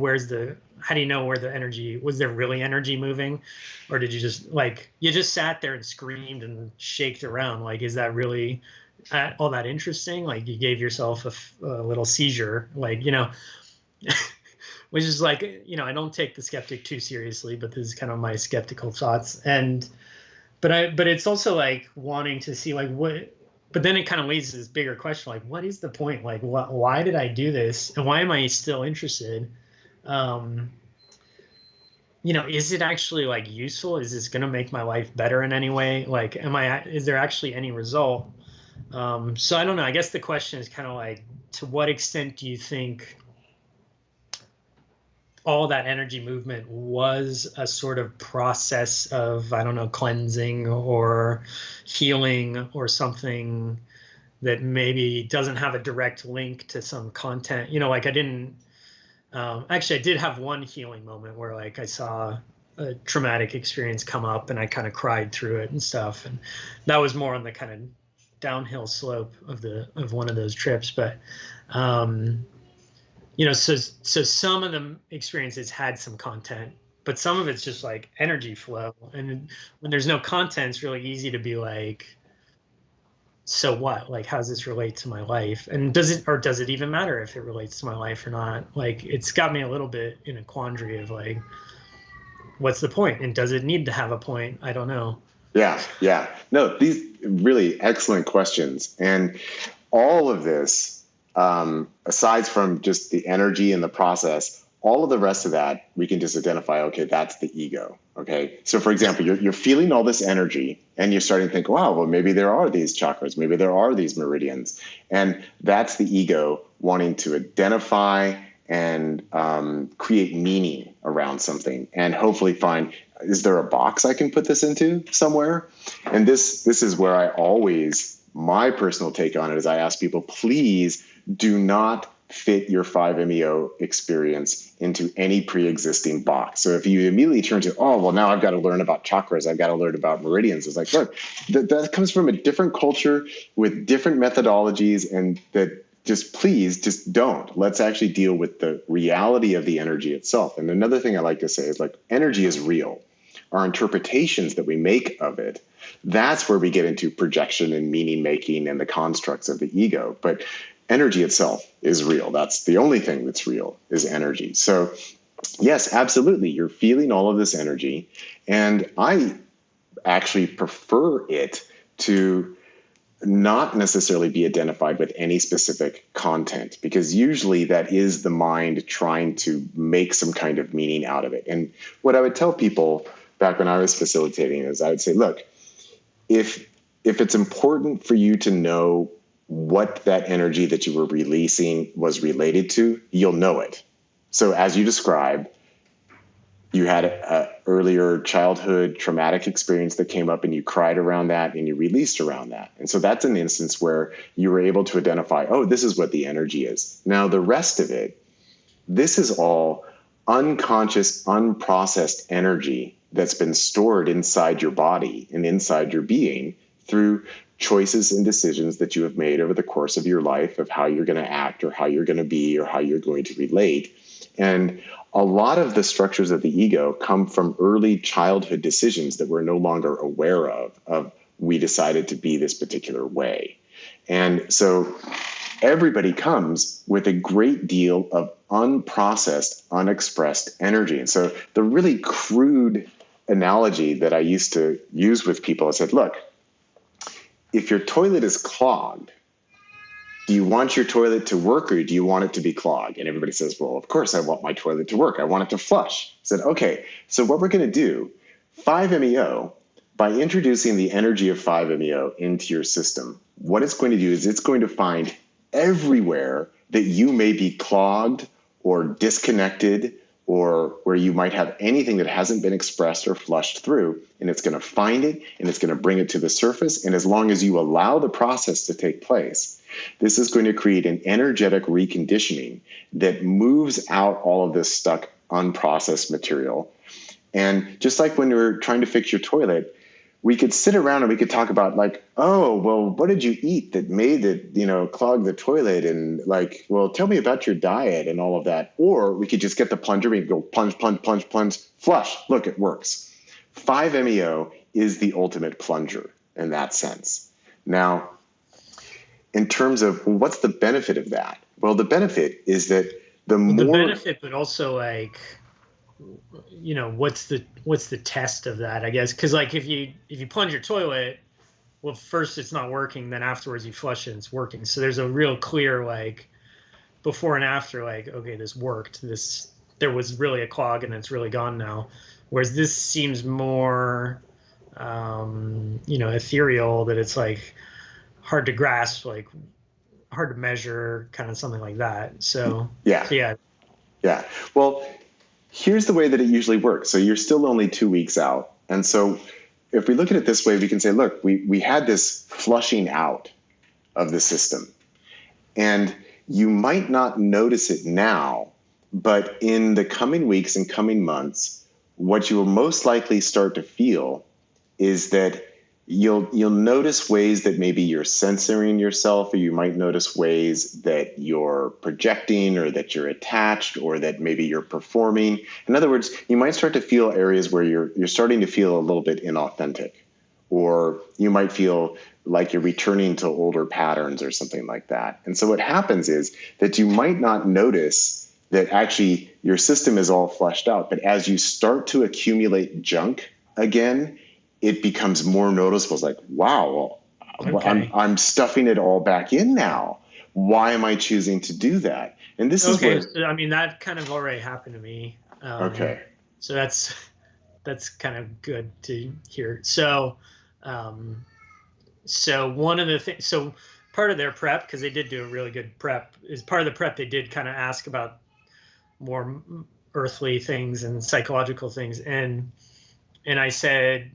how do you know where the energy, was there really energy moving? Or did you just you just sat there and screamed and shaked around? Like, is that really all that interesting? Like you gave yourself a little seizure, which is like, I don't take the skeptic too seriously, but this is kind of my skeptical thoughts. But it's also like wanting to see like what, but then it kind of leads to this bigger question, like, what is the point? Like, why did I do this? And why am I still interested? Is it actually like useful? Is this going to make my life better in any way? Like, is there actually any result? So I don't know. I guess the question is kind of like, to what extent do you think all that energy movement was a sort of process of, I don't know, cleansing or healing or something that maybe doesn't have a direct link to some content. Like I didn't, actually I did have one healing moment where like I saw a traumatic experience come up and I kind of cried through it and stuff. And that was more on the kind of downhill slope of one of those trips. But, so some of the experiences had some content, but some of it's just like energy flow. And when there's no content, it's really easy to be like, so what? Like, how does this relate to my life? And does it even matter if it relates to my life or not? Like, it's got me a little bit in a quandary of like, what's the point? And does it need to have a point? I don't know. Yeah. No, these really excellent questions. And all of this, aside from just the energy and the process, all of the rest of that, we can just identify, okay, that's the ego. Okay. So for example, you're feeling all this energy and you're starting to think, wow, well, maybe there are these chakras, maybe there are these meridians. And that's the ego wanting to identify and create meaning around something and hopefully find, is there a box I can put this into somewhere? And this is where my personal take on it is I ask people, please do not fit your 5-MeO experience into any pre-existing box. So if you immediately turn to, oh, well, now I've got to learn about chakras, I've got to learn about meridians. It's like, look, that comes from a different culture with different methodologies, and that please don't. Let's actually deal with the reality of the energy itself. And another thing I like to say is like, energy is real. Our interpretations that we make of it, that's where we get into projection and meaning making and the constructs of the ego. But energy itself is real. That's the only thing that's real, is energy. So yes, absolutely. You're feeling all of this energy. And I actually prefer it to not necessarily be identified with any specific content, because usually that is the mind trying to make some kind of meaning out of it. And what I would tell people back when I was facilitating is I would say, look, if it's important for you to know what that energy that you were releasing was related to, you'll know it. So as you described, you had an earlier childhood traumatic experience that came up and you cried around that and you released around that. And so that's an instance where you were able to identify, oh, this is what the energy is. Now, the rest of it, this is all unconscious, unprocessed energy that's been stored inside your body and inside your being through choices and decisions that you have made over the course of your life of how you're going to act or how you're going to be or how you're going to relate. And a lot of the structures of the ego come from early childhood decisions that we're no longer aware of we decided to be this particular way. And so everybody comes with a great deal of unprocessed, unexpressed energy. And so the really crude analogy that I used to use with people, I said, look, if your toilet is clogged, do you want your toilet to work or do you want it to be clogged? And everybody says, well, of course I want my toilet to work. I want it to flush. I said, okay, so what we're going to do, 5-MeO, by introducing the energy of 5-MeO into your system, what it's going to do is it's going to find everywhere that you may be clogged or disconnected or where you might have anything that hasn't been expressed or flushed through, and it's going to find it and it's going to bring it to the surface. And as long as you allow the process to take place, this is going to create an energetic reconditioning that moves out all of this stuck, unprocessed material. And just like when you're trying to fix your toilet, we could sit around and we could talk about like, oh, well, what did you eat that made it, clog the toilet? And like, well, tell me about your diet and all of that. Or we could just get the plunger and go plunge, plunge, plunge, plunge, flush. Look, it works. 5-MeO is the ultimate plunger in that sense. Now, in terms of what's the benefit of that? Well, the benefit is that the benefit, but also like, what's the test of that, I guess? Because like if you plunge your toilet, well, first it's not working, then afterwards you flush it and it's working. So there's a real clear like before and after, like, okay, this worked. There was really a clog and it's really gone now. Whereas this seems more ethereal, that it's like hard to grasp, like hard to measure, kind of something like that. So yeah. Well, here's the way that it usually works. So you're still only 2 weeks out. And so if we look at it this way, we can say, look, we had this flushing out of the system. And you might not notice it now, but in the coming weeks and coming months, what you will most likely start to feel is that you'll notice ways that maybe you're censoring yourself, or you might notice ways that you're projecting, or that you're attached, or that maybe you're performing. In other words, you might start to feel areas where you're starting to feel a little bit inauthentic, or you might feel like you're returning to older patterns or something like that. And so what happens is that you might not notice that actually your system is all fleshed out, but as you start to accumulate junk again, it becomes more noticeable. It's like, wow, Okay. I'm stuffing it all back in now. Why am I choosing to do that? And this is Okay. where, So, I mean, that kind of already happened to me. okay, So that's kind of good to hear. So, so one of the things, so part of their prep, because they did do a really good prep, is part of the prep they did kind of ask about more earthly things and psychological things, and I said,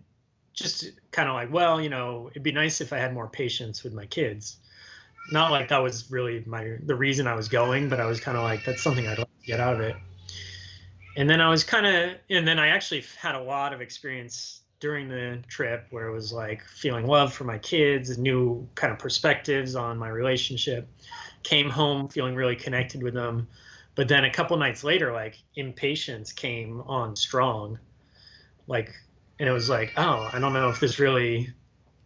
just kind of like, well, it'd be nice if I had more patience with my kids. Not like that was really the reason I was going, but I was kind of like, that's something I'd like to get out of it. And then I actually had a lot of experience during the trip where it was like feeling love for my kids, new kind of perspectives on my relationship. Came home feeling really connected with them. But then a couple nights later, like impatience came on strong. Like, and it was like, oh, I don't know if this really,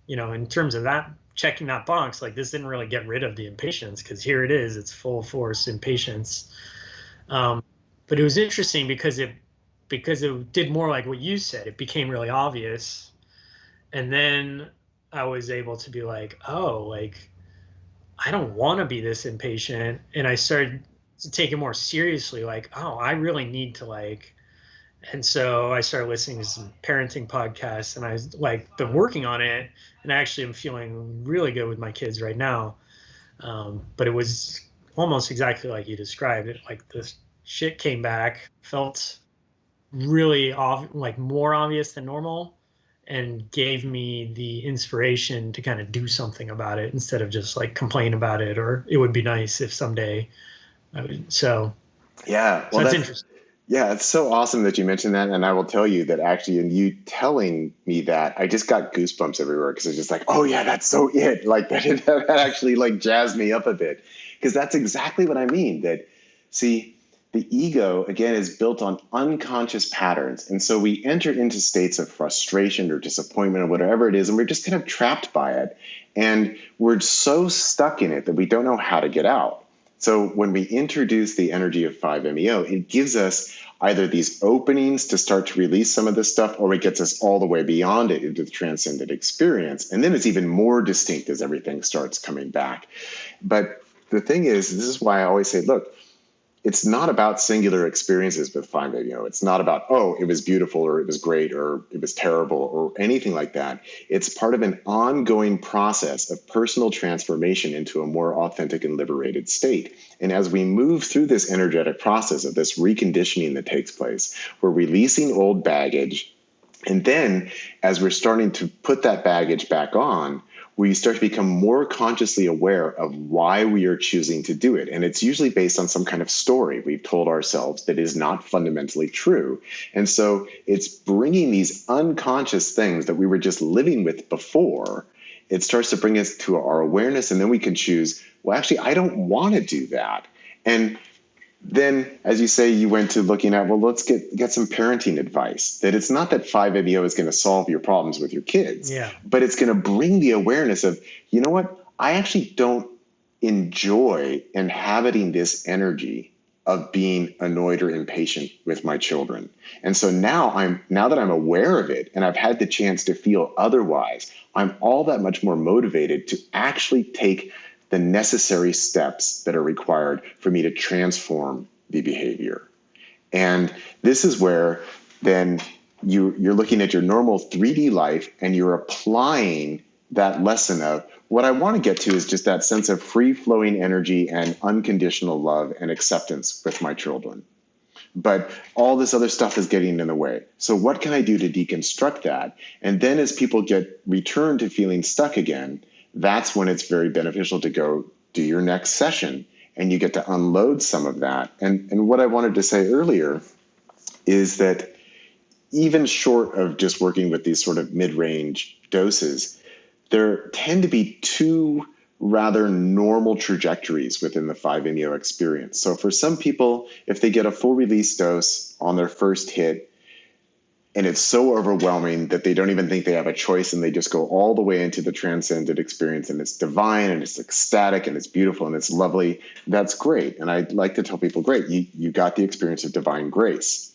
in terms of that, checking that box, like this didn't really get rid of the impatience, because here it is, it's full force impatience. Um, but it was interesting because it did more like what you said. It became really obvious, and then I was able to be like, oh, like I don't want to be this impatient, and I started to take it more seriously. Like, oh, I really need to like. And so I started listening to some parenting podcasts, and I was like been working on it, and I actually am feeling really good with my kids right now. But it was almost exactly like you described it. Like the shit came back, felt really like more obvious than normal, and gave me the inspiration to kind of do something about it instead of just like complain about it, or it would be nice if someday I would. yeah, So well, that's that's, interesting. yeah, it's so awesome that you mentioned that. And I will tell you that actually, in you telling me that, I just got goosebumps everywhere, because it's just like, oh yeah, that's so it. Like that actually like jazzed me up a bit, because that's exactly what I mean. That, see, the ego again is built on unconscious patterns, and so we enter into states of frustration or disappointment or whatever it is, and we're just kind of trapped by it, and we're so stuck in it that we don't know how to get out. So when we introduce the energy of 5-MeO, it gives us either these openings to start to release some of this stuff, or it gets us all the way beyond it into the transcendent experience. And then it's even more distinct as everything starts coming back. But the thing is, this is why I always say, look, it's not about singular experiences with 5-MeO. It's not about, oh, it was beautiful, or it was great, or it was terrible, or anything like that. It's part of an ongoing process of personal transformation into a more authentic and liberated state. And as we move through this energetic process of this reconditioning that takes place, we're releasing old baggage. And then as we're starting to put that baggage back on, we start to become more consciously aware of why we are choosing to do it. And it's usually based on some kind of story we've told ourselves that is not fundamentally true. And so it's bringing these unconscious things that we were just living with before. It starts to bring us to our awareness, and then we can choose, well, actually, I don't want to do that. And then, as you say, you went to looking at, well, let's get some parenting advice. That it's not that 5-MeO is going to solve your problems with your kids, Yeah. but it's going to bring the awareness of, you know what, I actually don't enjoy inhabiting this energy of being annoyed or impatient with my children. And so now that I'm aware of it, and I've had the chance to feel otherwise, I'm all that much more motivated to actually take the necessary steps that are required for me to transform the behavior. And this is where then you're looking at your normal 3D life, and you're applying that lesson of, what I want to get to is just that sense of free-flowing energy and unconditional love and acceptance with my children. But all this other stuff is getting in the way. So what can I do to deconstruct that? And then as people get returned to feeling stuck again, that's when it's very beneficial to go do your next session and you get to unload some of that. And what I wanted to say earlier is that even short of just working with these sort of mid-range doses, there tend to be two rather normal trajectories within the 5-MeO experience. So for some people, if they get a full release dose on their first hit, and it's so overwhelming that they don't even think they have a choice, and they just go all the way into the transcendent experience, and it's divine and it's ecstatic and it's beautiful and it's lovely, that's great. And I like to tell people, great, you got the experience of divine grace.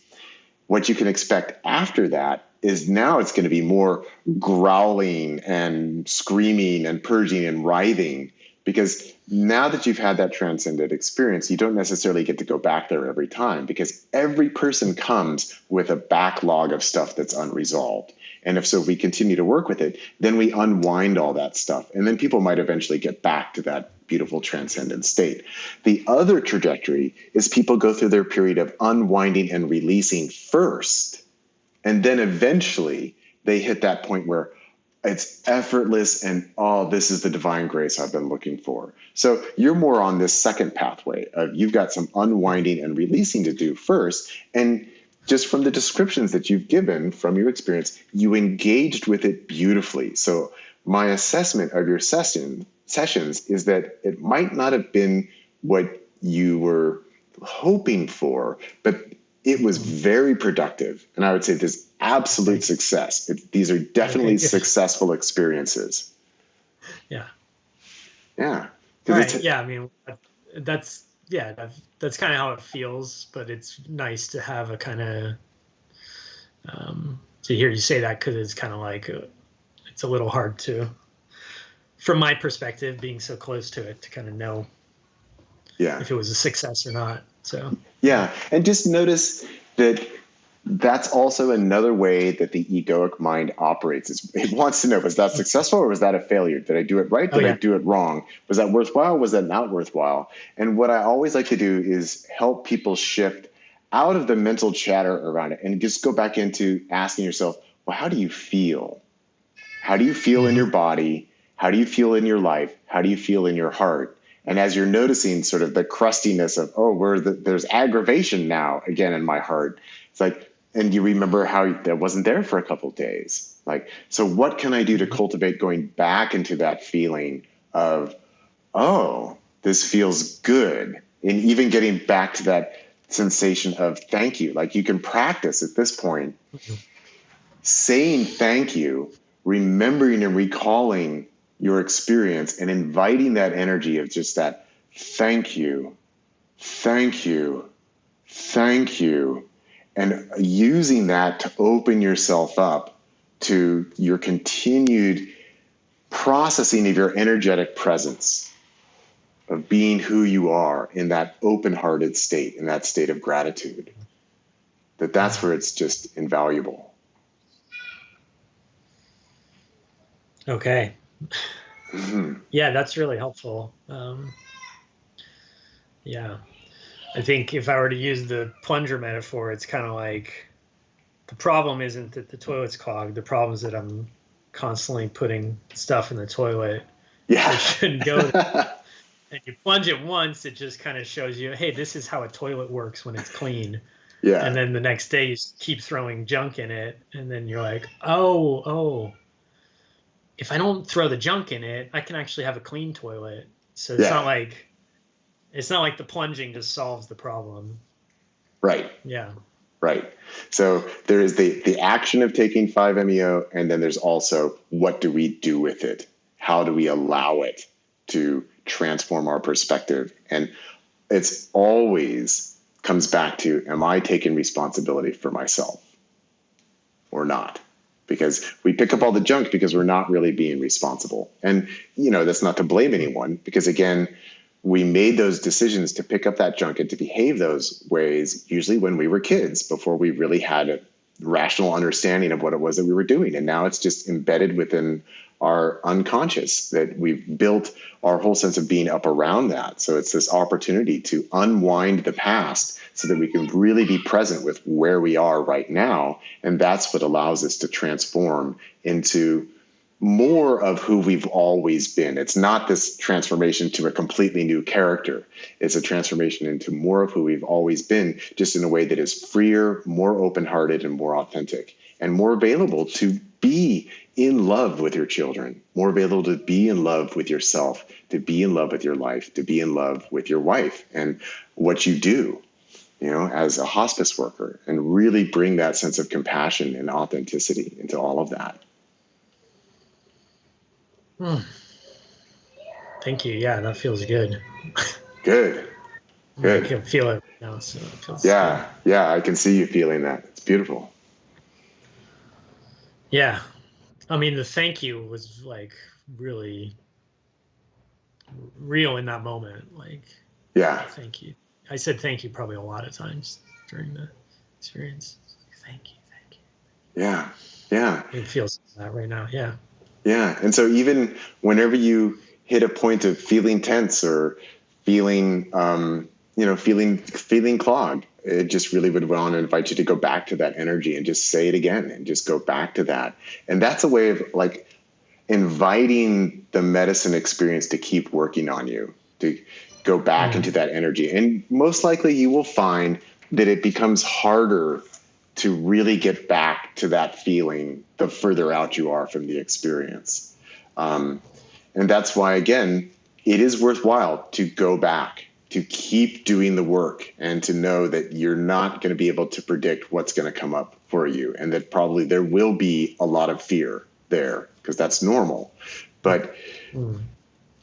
What you can expect after that is now it's going to be more growling and screaming and purging and writhing, because now that you've had that transcendent experience, you don't necessarily get to go back there every time, because every person comes with a backlog of stuff that's unresolved. And if we continue to work with it, then we unwind all that stuff. And then people might eventually get back to that beautiful transcendent state. The other trajectory is people go through their period of unwinding and releasing first. And then eventually they hit that point where it's effortless and, oh, this is the divine grace I've been looking for. So you're more on this second pathway of you've got some unwinding and releasing to do first. And just from the descriptions that you've given from your experience, you engaged with it beautifully. So my assessment of your sessions is that it might not have been what you were hoping for, but it was very productive. And I would say this absolute success. These are definitely successful experiences. Yeah. Yeah. Right. Yeah. I mean, that's kind of how it feels, but it's nice to have a kind of, to hear you say that, because it's kind of like, it's a little hard to, from my perspective, being so close to it, to kind of know if it was a success or not. So yeah, and just notice that that's also another way that the egoic mind operates. It wants to know, was that successful or was that a failure? Did I do it right? Did I do it wrong? Was that worthwhile? Was that not worthwhile? And what I always like to do is help people shift out of the mental chatter around it and just go back into asking yourself, well, how do you feel? How do you feel in your body? How do you feel in your life? How do you feel in your heart? And as you're noticing sort of the crustiness of, there's aggravation now again in my heart, it's like, and you remember how that wasn't there for a couple of days. Like, so what can I do to cultivate going back into that feeling of, oh, this feels good? And even getting back to that sensation of thank you. Like, you can practice at this point saying thank you, remembering and recalling your experience and inviting that energy of just that thank you, thank you, thank you, and using that to open yourself up to your continued processing of your energetic presence, of being who you are in that open-hearted state, in that state of gratitude. That's where it's just invaluable. Okay. Yeah, that's really helpful. Yeah. I think if I were to use the plunger metaphor, it's kind of like the problem isn't that the toilet's clogged. The problem is that I'm constantly putting stuff in the toilet. Yeah. It shouldn't go there. And you plunge it once, it just kind of shows you, hey, this is how a toilet works when it's clean. Yeah. And then the next day you keep throwing junk in it. And then you're like, oh, if I don't throw the junk in it, I can actually have a clean toilet. So it's not like the plunging just solves the problem. Right. Yeah. Right. So there is the action of taking 5-MeO, and then there's also what do we do with it? How do we allow it to transform our perspective? And it's always comes back to, am I taking responsibility for myself or not? Because we pick up all the junk because we're not really being responsible. And, that's not to blame anyone, because again, we made those decisions to pick up that junk and to behave those ways, usually when we were kids, before we really had a rational understanding of what it was that we were doing. And now it's just embedded within our unconscious that we've built our whole sense of being up around that. So it's this opportunity to unwind the past so that we can really be present with where we are right now. And that's what allows us to transform into more of who we've always been. It's not this transformation to a completely new character. It's a transformation into more of who we've always been, just in a way that is freer, more open-hearted, and more authentic, and more available to be in love with your children, more available to be in love with yourself, to be in love with your life, to be in love with your wife and what you do, as a hospice worker, and really bring that sense of compassion and authenticity into all of that. Thank you. Yeah, that feels good. Good. I can feel it now. So it feels good. Yeah, I can see you feeling that. It's beautiful. Yeah. I mean, the thank you was like really real in that moment. Like, yeah. Thank you. I said thank you probably a lot of times during the experience. Thank you. Yeah. It feels like that right now. Yeah. Yeah. And so even whenever you hit a point of feeling tense or feeling, feeling clogged, it just really would want to invite you to go back to that energy and just say it again and just go back to that. And that's a way of like inviting the medicine experience to keep working on you, to go back into that energy. And most likely you will find that it becomes harder to really get back to that feeling the further out you are from the experience. And that's why, again, it is worthwhile to go back, to keep doing the work, and to know that you're not going to be able to predict what's going to come up for you, and that probably there will be a lot of fear there, because that's normal. But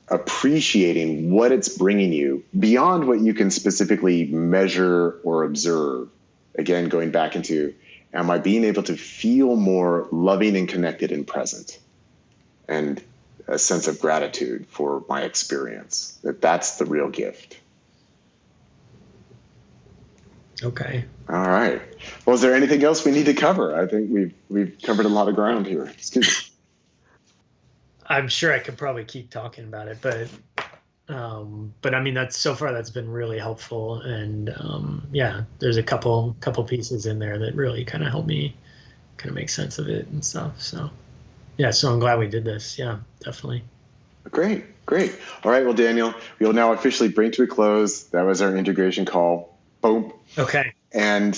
appreciating what it's bringing you beyond what you can specifically measure or observe. Again, going back into, am I being able to feel more loving and connected and present? And a sense of gratitude for my experience. That's the real gift. Okay. All right. Well, is there anything else we need to cover? I think we've covered a lot of ground here. Excuse me. I'm sure I could probably keep talking about it, but I mean, that's been really helpful. And there's a couple pieces in there that really kind of help me kind of make sense of it and stuff. So yeah, so I'm glad we did this. Yeah, definitely. Great. All right. Well, Daniel, we'll now officially bring to a close. That was our integration call. Boom. Okay. And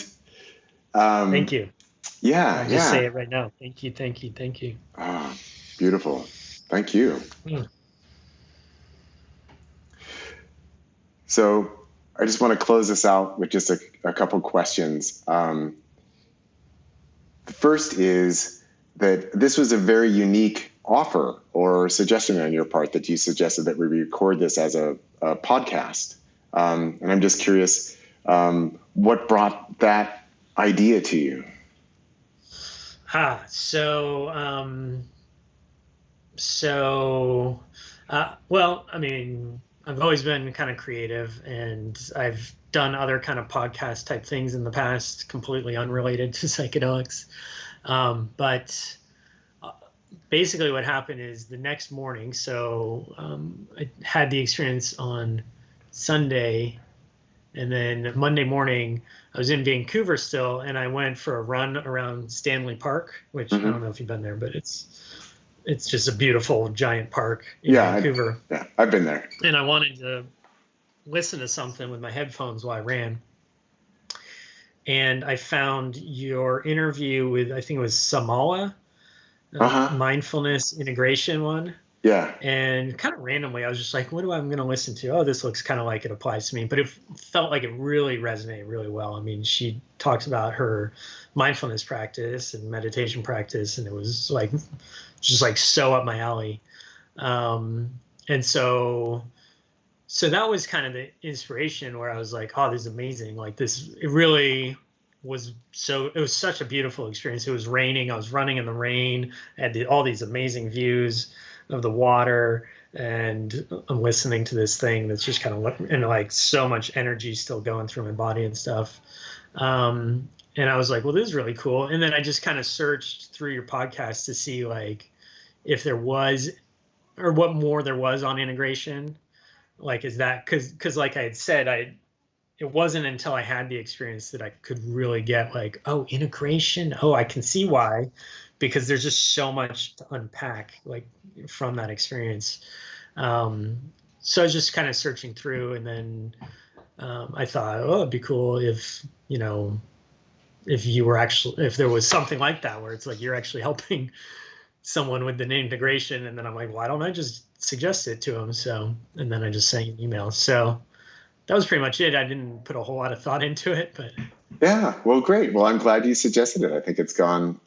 thank you. Yeah. I'll just say it right now. Thank you. Oh, beautiful. Thank you. So I just want to close this out with just a couple questions. The first is that this was a very unique offer or suggestion on your part, that you suggested that we record this as a podcast. And I'm just curious, what brought that idea to you? Well, I mean, I've always been kind of creative, and I've done other kind of podcast type things in the past, completely unrelated to psychedelics. But basically what happened is the next morning, I had the experience on Sunday, and then Monday morning I was in Vancouver still, and I went for a run around Stanley Park, which I don't know if you've been there, but it's just a beautiful giant park in Vancouver. I've been there. And I wanted to listen to something with my headphones while I ran. And I found your interview with, I think it was Samala, mindfulness integration one. Yeah. And kind of randomly, I was just like, what am I going to listen to? Oh, this looks kind of like it applies to me. But it felt like it really resonated really well. I mean, she talks about her mindfulness practice and meditation practice, and it was like just like so up my alley. And so that was kind of the inspiration where I was like, oh, this is amazing. Like this, it really was it was such a beautiful experience. It was raining. I was running in the rain. I had all these amazing views of the water, and I'm listening to this thing that's just kind of, and like so much energy still going through my body and stuff. And I was like, well, this is really cool. And then I just kind of searched through your podcast to see like if there was, or what more there was on integration. Like, is that, cause like I had said, it wasn't until I had the experience that I could really get like, oh, integration. Oh, I can see why because there's just so much to unpack, like from that experience. So I was just kind of searching through, and then I thought, oh, it'd be cool if, if there was something like that where it's like you're actually helping someone with the integration. And then I'm like, why don't I just suggest it to them? So, and then I just sent an email. So that was pretty much it. I didn't put a whole lot of thought into it, but. Yeah, well, great. Well, I'm glad you suggested it. I think it's gone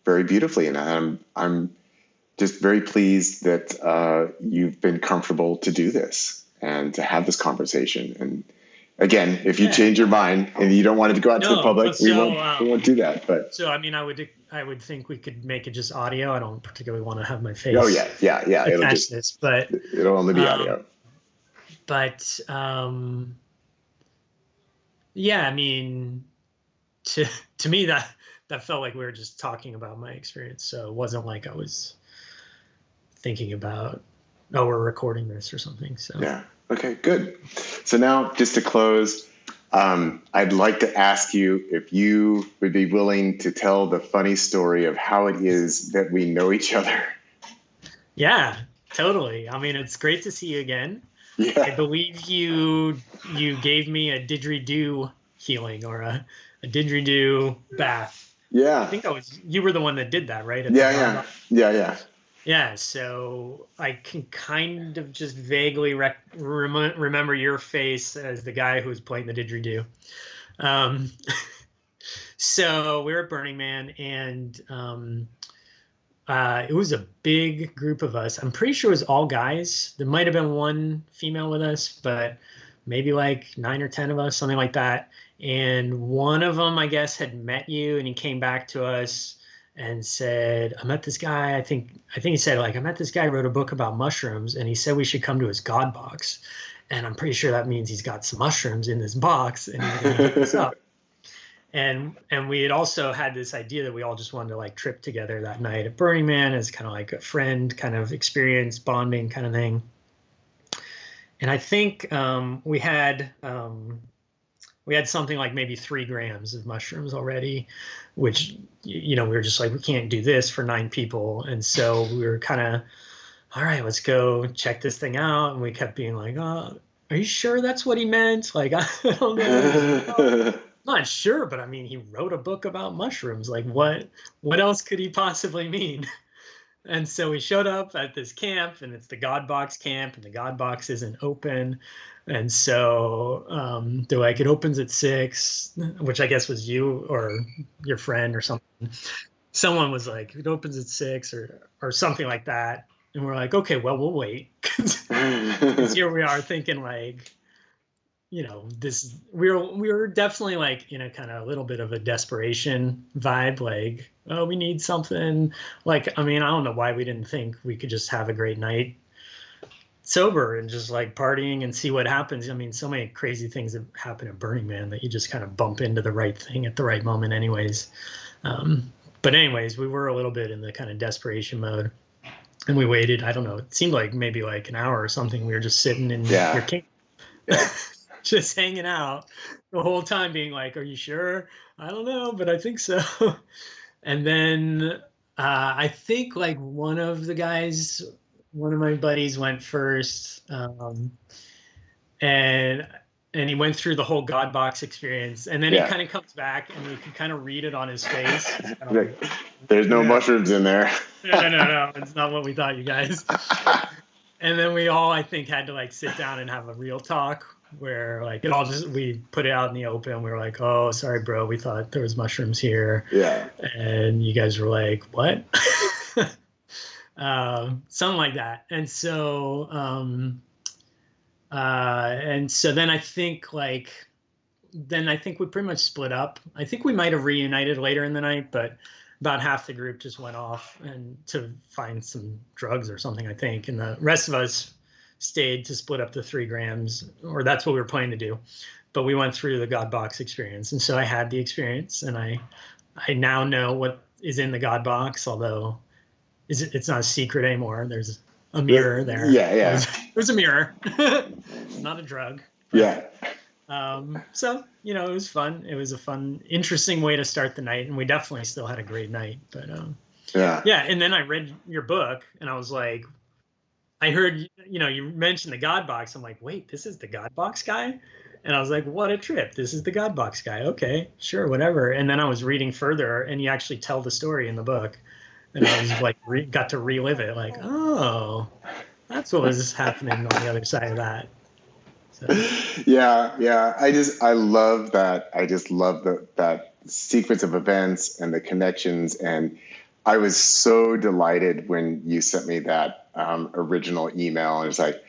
very beautifully, and I'm just very pleased that you've been comfortable to do this and to have this conversation. And again, if you change your mind and you don't want it to go out to the public, we won't do that. But so, I mean, I would think we could make it just audio. I don't particularly want to have my face. Oh yeah. Attach this, but it'll only be audio. But yeah, I mean, to me that felt like we were just talking about my experience. So it wasn't like I was thinking about, oh, we're recording this or something. So yeah. Okay, good. So now, just to close, I'd like to ask you if you would be willing to tell the funny story of how it is that we know each other. Yeah, totally. I mean, it's great to see you again. Yeah. I believe you gave me a didgeridoo healing or a didgeridoo bath. Yeah. I think you were the one that did that, right? Yeah. So I can kind of just vaguely remember your face as the guy who was playing the didgeridoo. So we were at Burning Man, and it was a big group of us. I'm pretty sure it was all guys. There might have been one female with us, but maybe like 9 or 10 of us, something like that. And one of them, I guess, had met you, and he came back to us and said, I met this guy. I think he said, like, I met this guy who wrote a book about mushrooms, and he said we should come to his God box. And I'm pretty sure that means he's got some mushrooms in this box, and he's going to hook us up. And we had also had this idea that we all just wanted to like trip together that night at Burning Man as kind of like a friend kind of experience, bonding kind of thing. And I think we had something like maybe 3 grams of mushrooms already, which, we were just like, we can't do this for 9 people. And so we were kind of, all right, let's go check this thing out. And we kept being like, oh, are you sure that's what he meant? Like, I don't know. Not sure, but I mean, he wrote a book about mushrooms. Like, what else could he possibly mean? And so we showed up at this camp, and it's the God Box camp, and the God Box isn't open. And so they're like, it opens at 6, which I guess was you or your friend or something. Someone was like, it opens at 6 or something like that. And we're like, okay, well, we'll wait. Because here we are thinking like, we were definitely like in a kind of a little bit of a desperation vibe, like, oh, we need something. Like, I mean, I don't know why we didn't think we could just have a great night sober and just like partying and see what happens. I mean, so many crazy things that happen at Burning Man that you just kind of bump into the right thing at the right moment anyways. But anyways, we were a little bit in the kind of desperation mode, and we waited. I don't know. It seemed like maybe like an hour or something. We were just sitting in your camp. Yeah. Just hanging out the whole time being like, are you sure? I don't know, but I think so. And then I think like one of my buddies went first, and he went through the whole God Box experience, and then he kind of comes back, and you can kind of read it on his face. There's no mushrooms in there. No, it's not what we thought, you guys. And then we all, I think, had to like sit down and have a real talk, where like we put it out in the open. We were like, oh, sorry, bro, we thought there was mushrooms here. Yeah. And you guys were like, what? Something like that. And so then I think we pretty much split up. I think we might have reunited later in the night, but about half the group just went off and to find some drugs or something, I think. And the rest of us stayed to split up the 3 grams, or that's what we were planning to do. But we went through the God Box experience. And so I had the experience, and I now know what is in the God Box, although it's not a secret anymore. There's a mirror there. Yeah. There's a mirror. It's not a drug. Yeah. So, you know, it was fun. It was a fun, interesting way to start the night. And we definitely still had a great night. But yeah. And then I read your book and I was like, I heard, you know, you mentioned the God Box. I'm like, wait, this is the God Box guy? And I was like, what a trip. This is the God Box guy. Okay, sure, whatever. And then I was reading further and you actually tell the story in the book. And I was like, got to relive it. Like, oh, that's what was happening on the other side of that. So. Yeah. I love that. I just love that sequence of events and the connections. And I was so delighted when you sent me that original email. And it's like,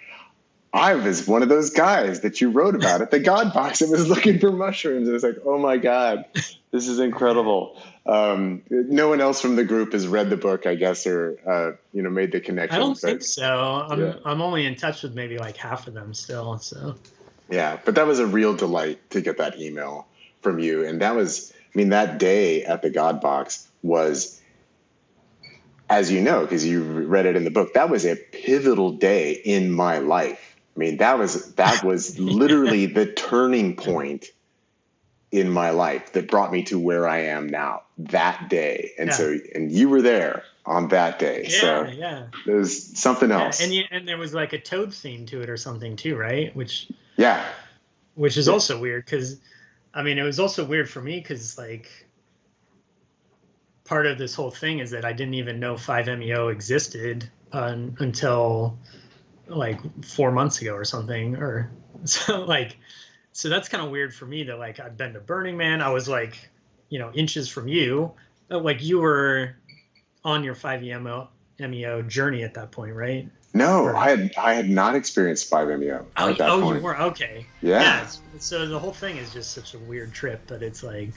I was one of those guys that you wrote about at the God Box and was looking for mushrooms. And it's like, oh my God, this is incredible. No one else from the group has read the book, I guess, or made the connection. I don't think so. I'm only in touch with maybe like half of them still. So yeah, but that was a real delight to get that email from you. And that was, I mean, that day at the God Box was, as you know, because you read it in the book, that was a pivotal day in my life. I mean, that was literally the turning point in my life that brought me to where I am now that day. And and you were there on that day. Yeah. There's something else. And there was like a toad theme to it or something too, right? Which is also weird because, I mean, it was also weird for me because like part of this whole thing is that I didn't even know 5-MeO existed until like 4 months ago or something, or so that's kind of weird for me that like I've been to Burning Man. I was like, you know, inches from you, like you were on your 5-MeO journey at that point, right? No, I had not experienced 5-MeO at that point. You were? Okay. Yeah. So the whole thing is just such a weird trip, but it's like,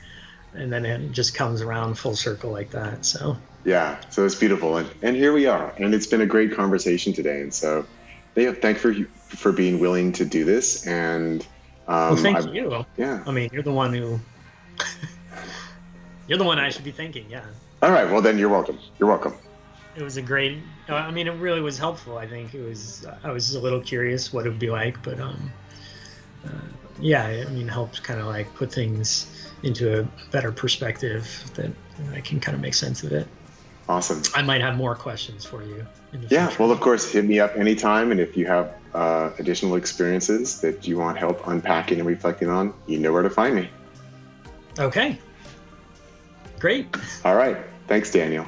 and then it just comes around full circle like that. So yeah, so it's beautiful, and here we are, and it's been a great conversation today, and so thank you for being willing to do this, and thank you. Yeah, I mean, you're the one who you're the one I should be thanking. Yeah. All right. Well, then you're welcome. You're welcome. It was a great. I mean, it really was helpful. I think it was. I was a little curious what it would be like, but yeah. I mean, helped kind of like put things into a better perspective that I can kind of make sense of it. Awesome. I might have more questions for you in the future. Well, of course, hit me up anytime, and if you have additional experiences that you want help unpacking and reflecting on, you know where to find me. Okay. Great. All right. Thanks, Daniel.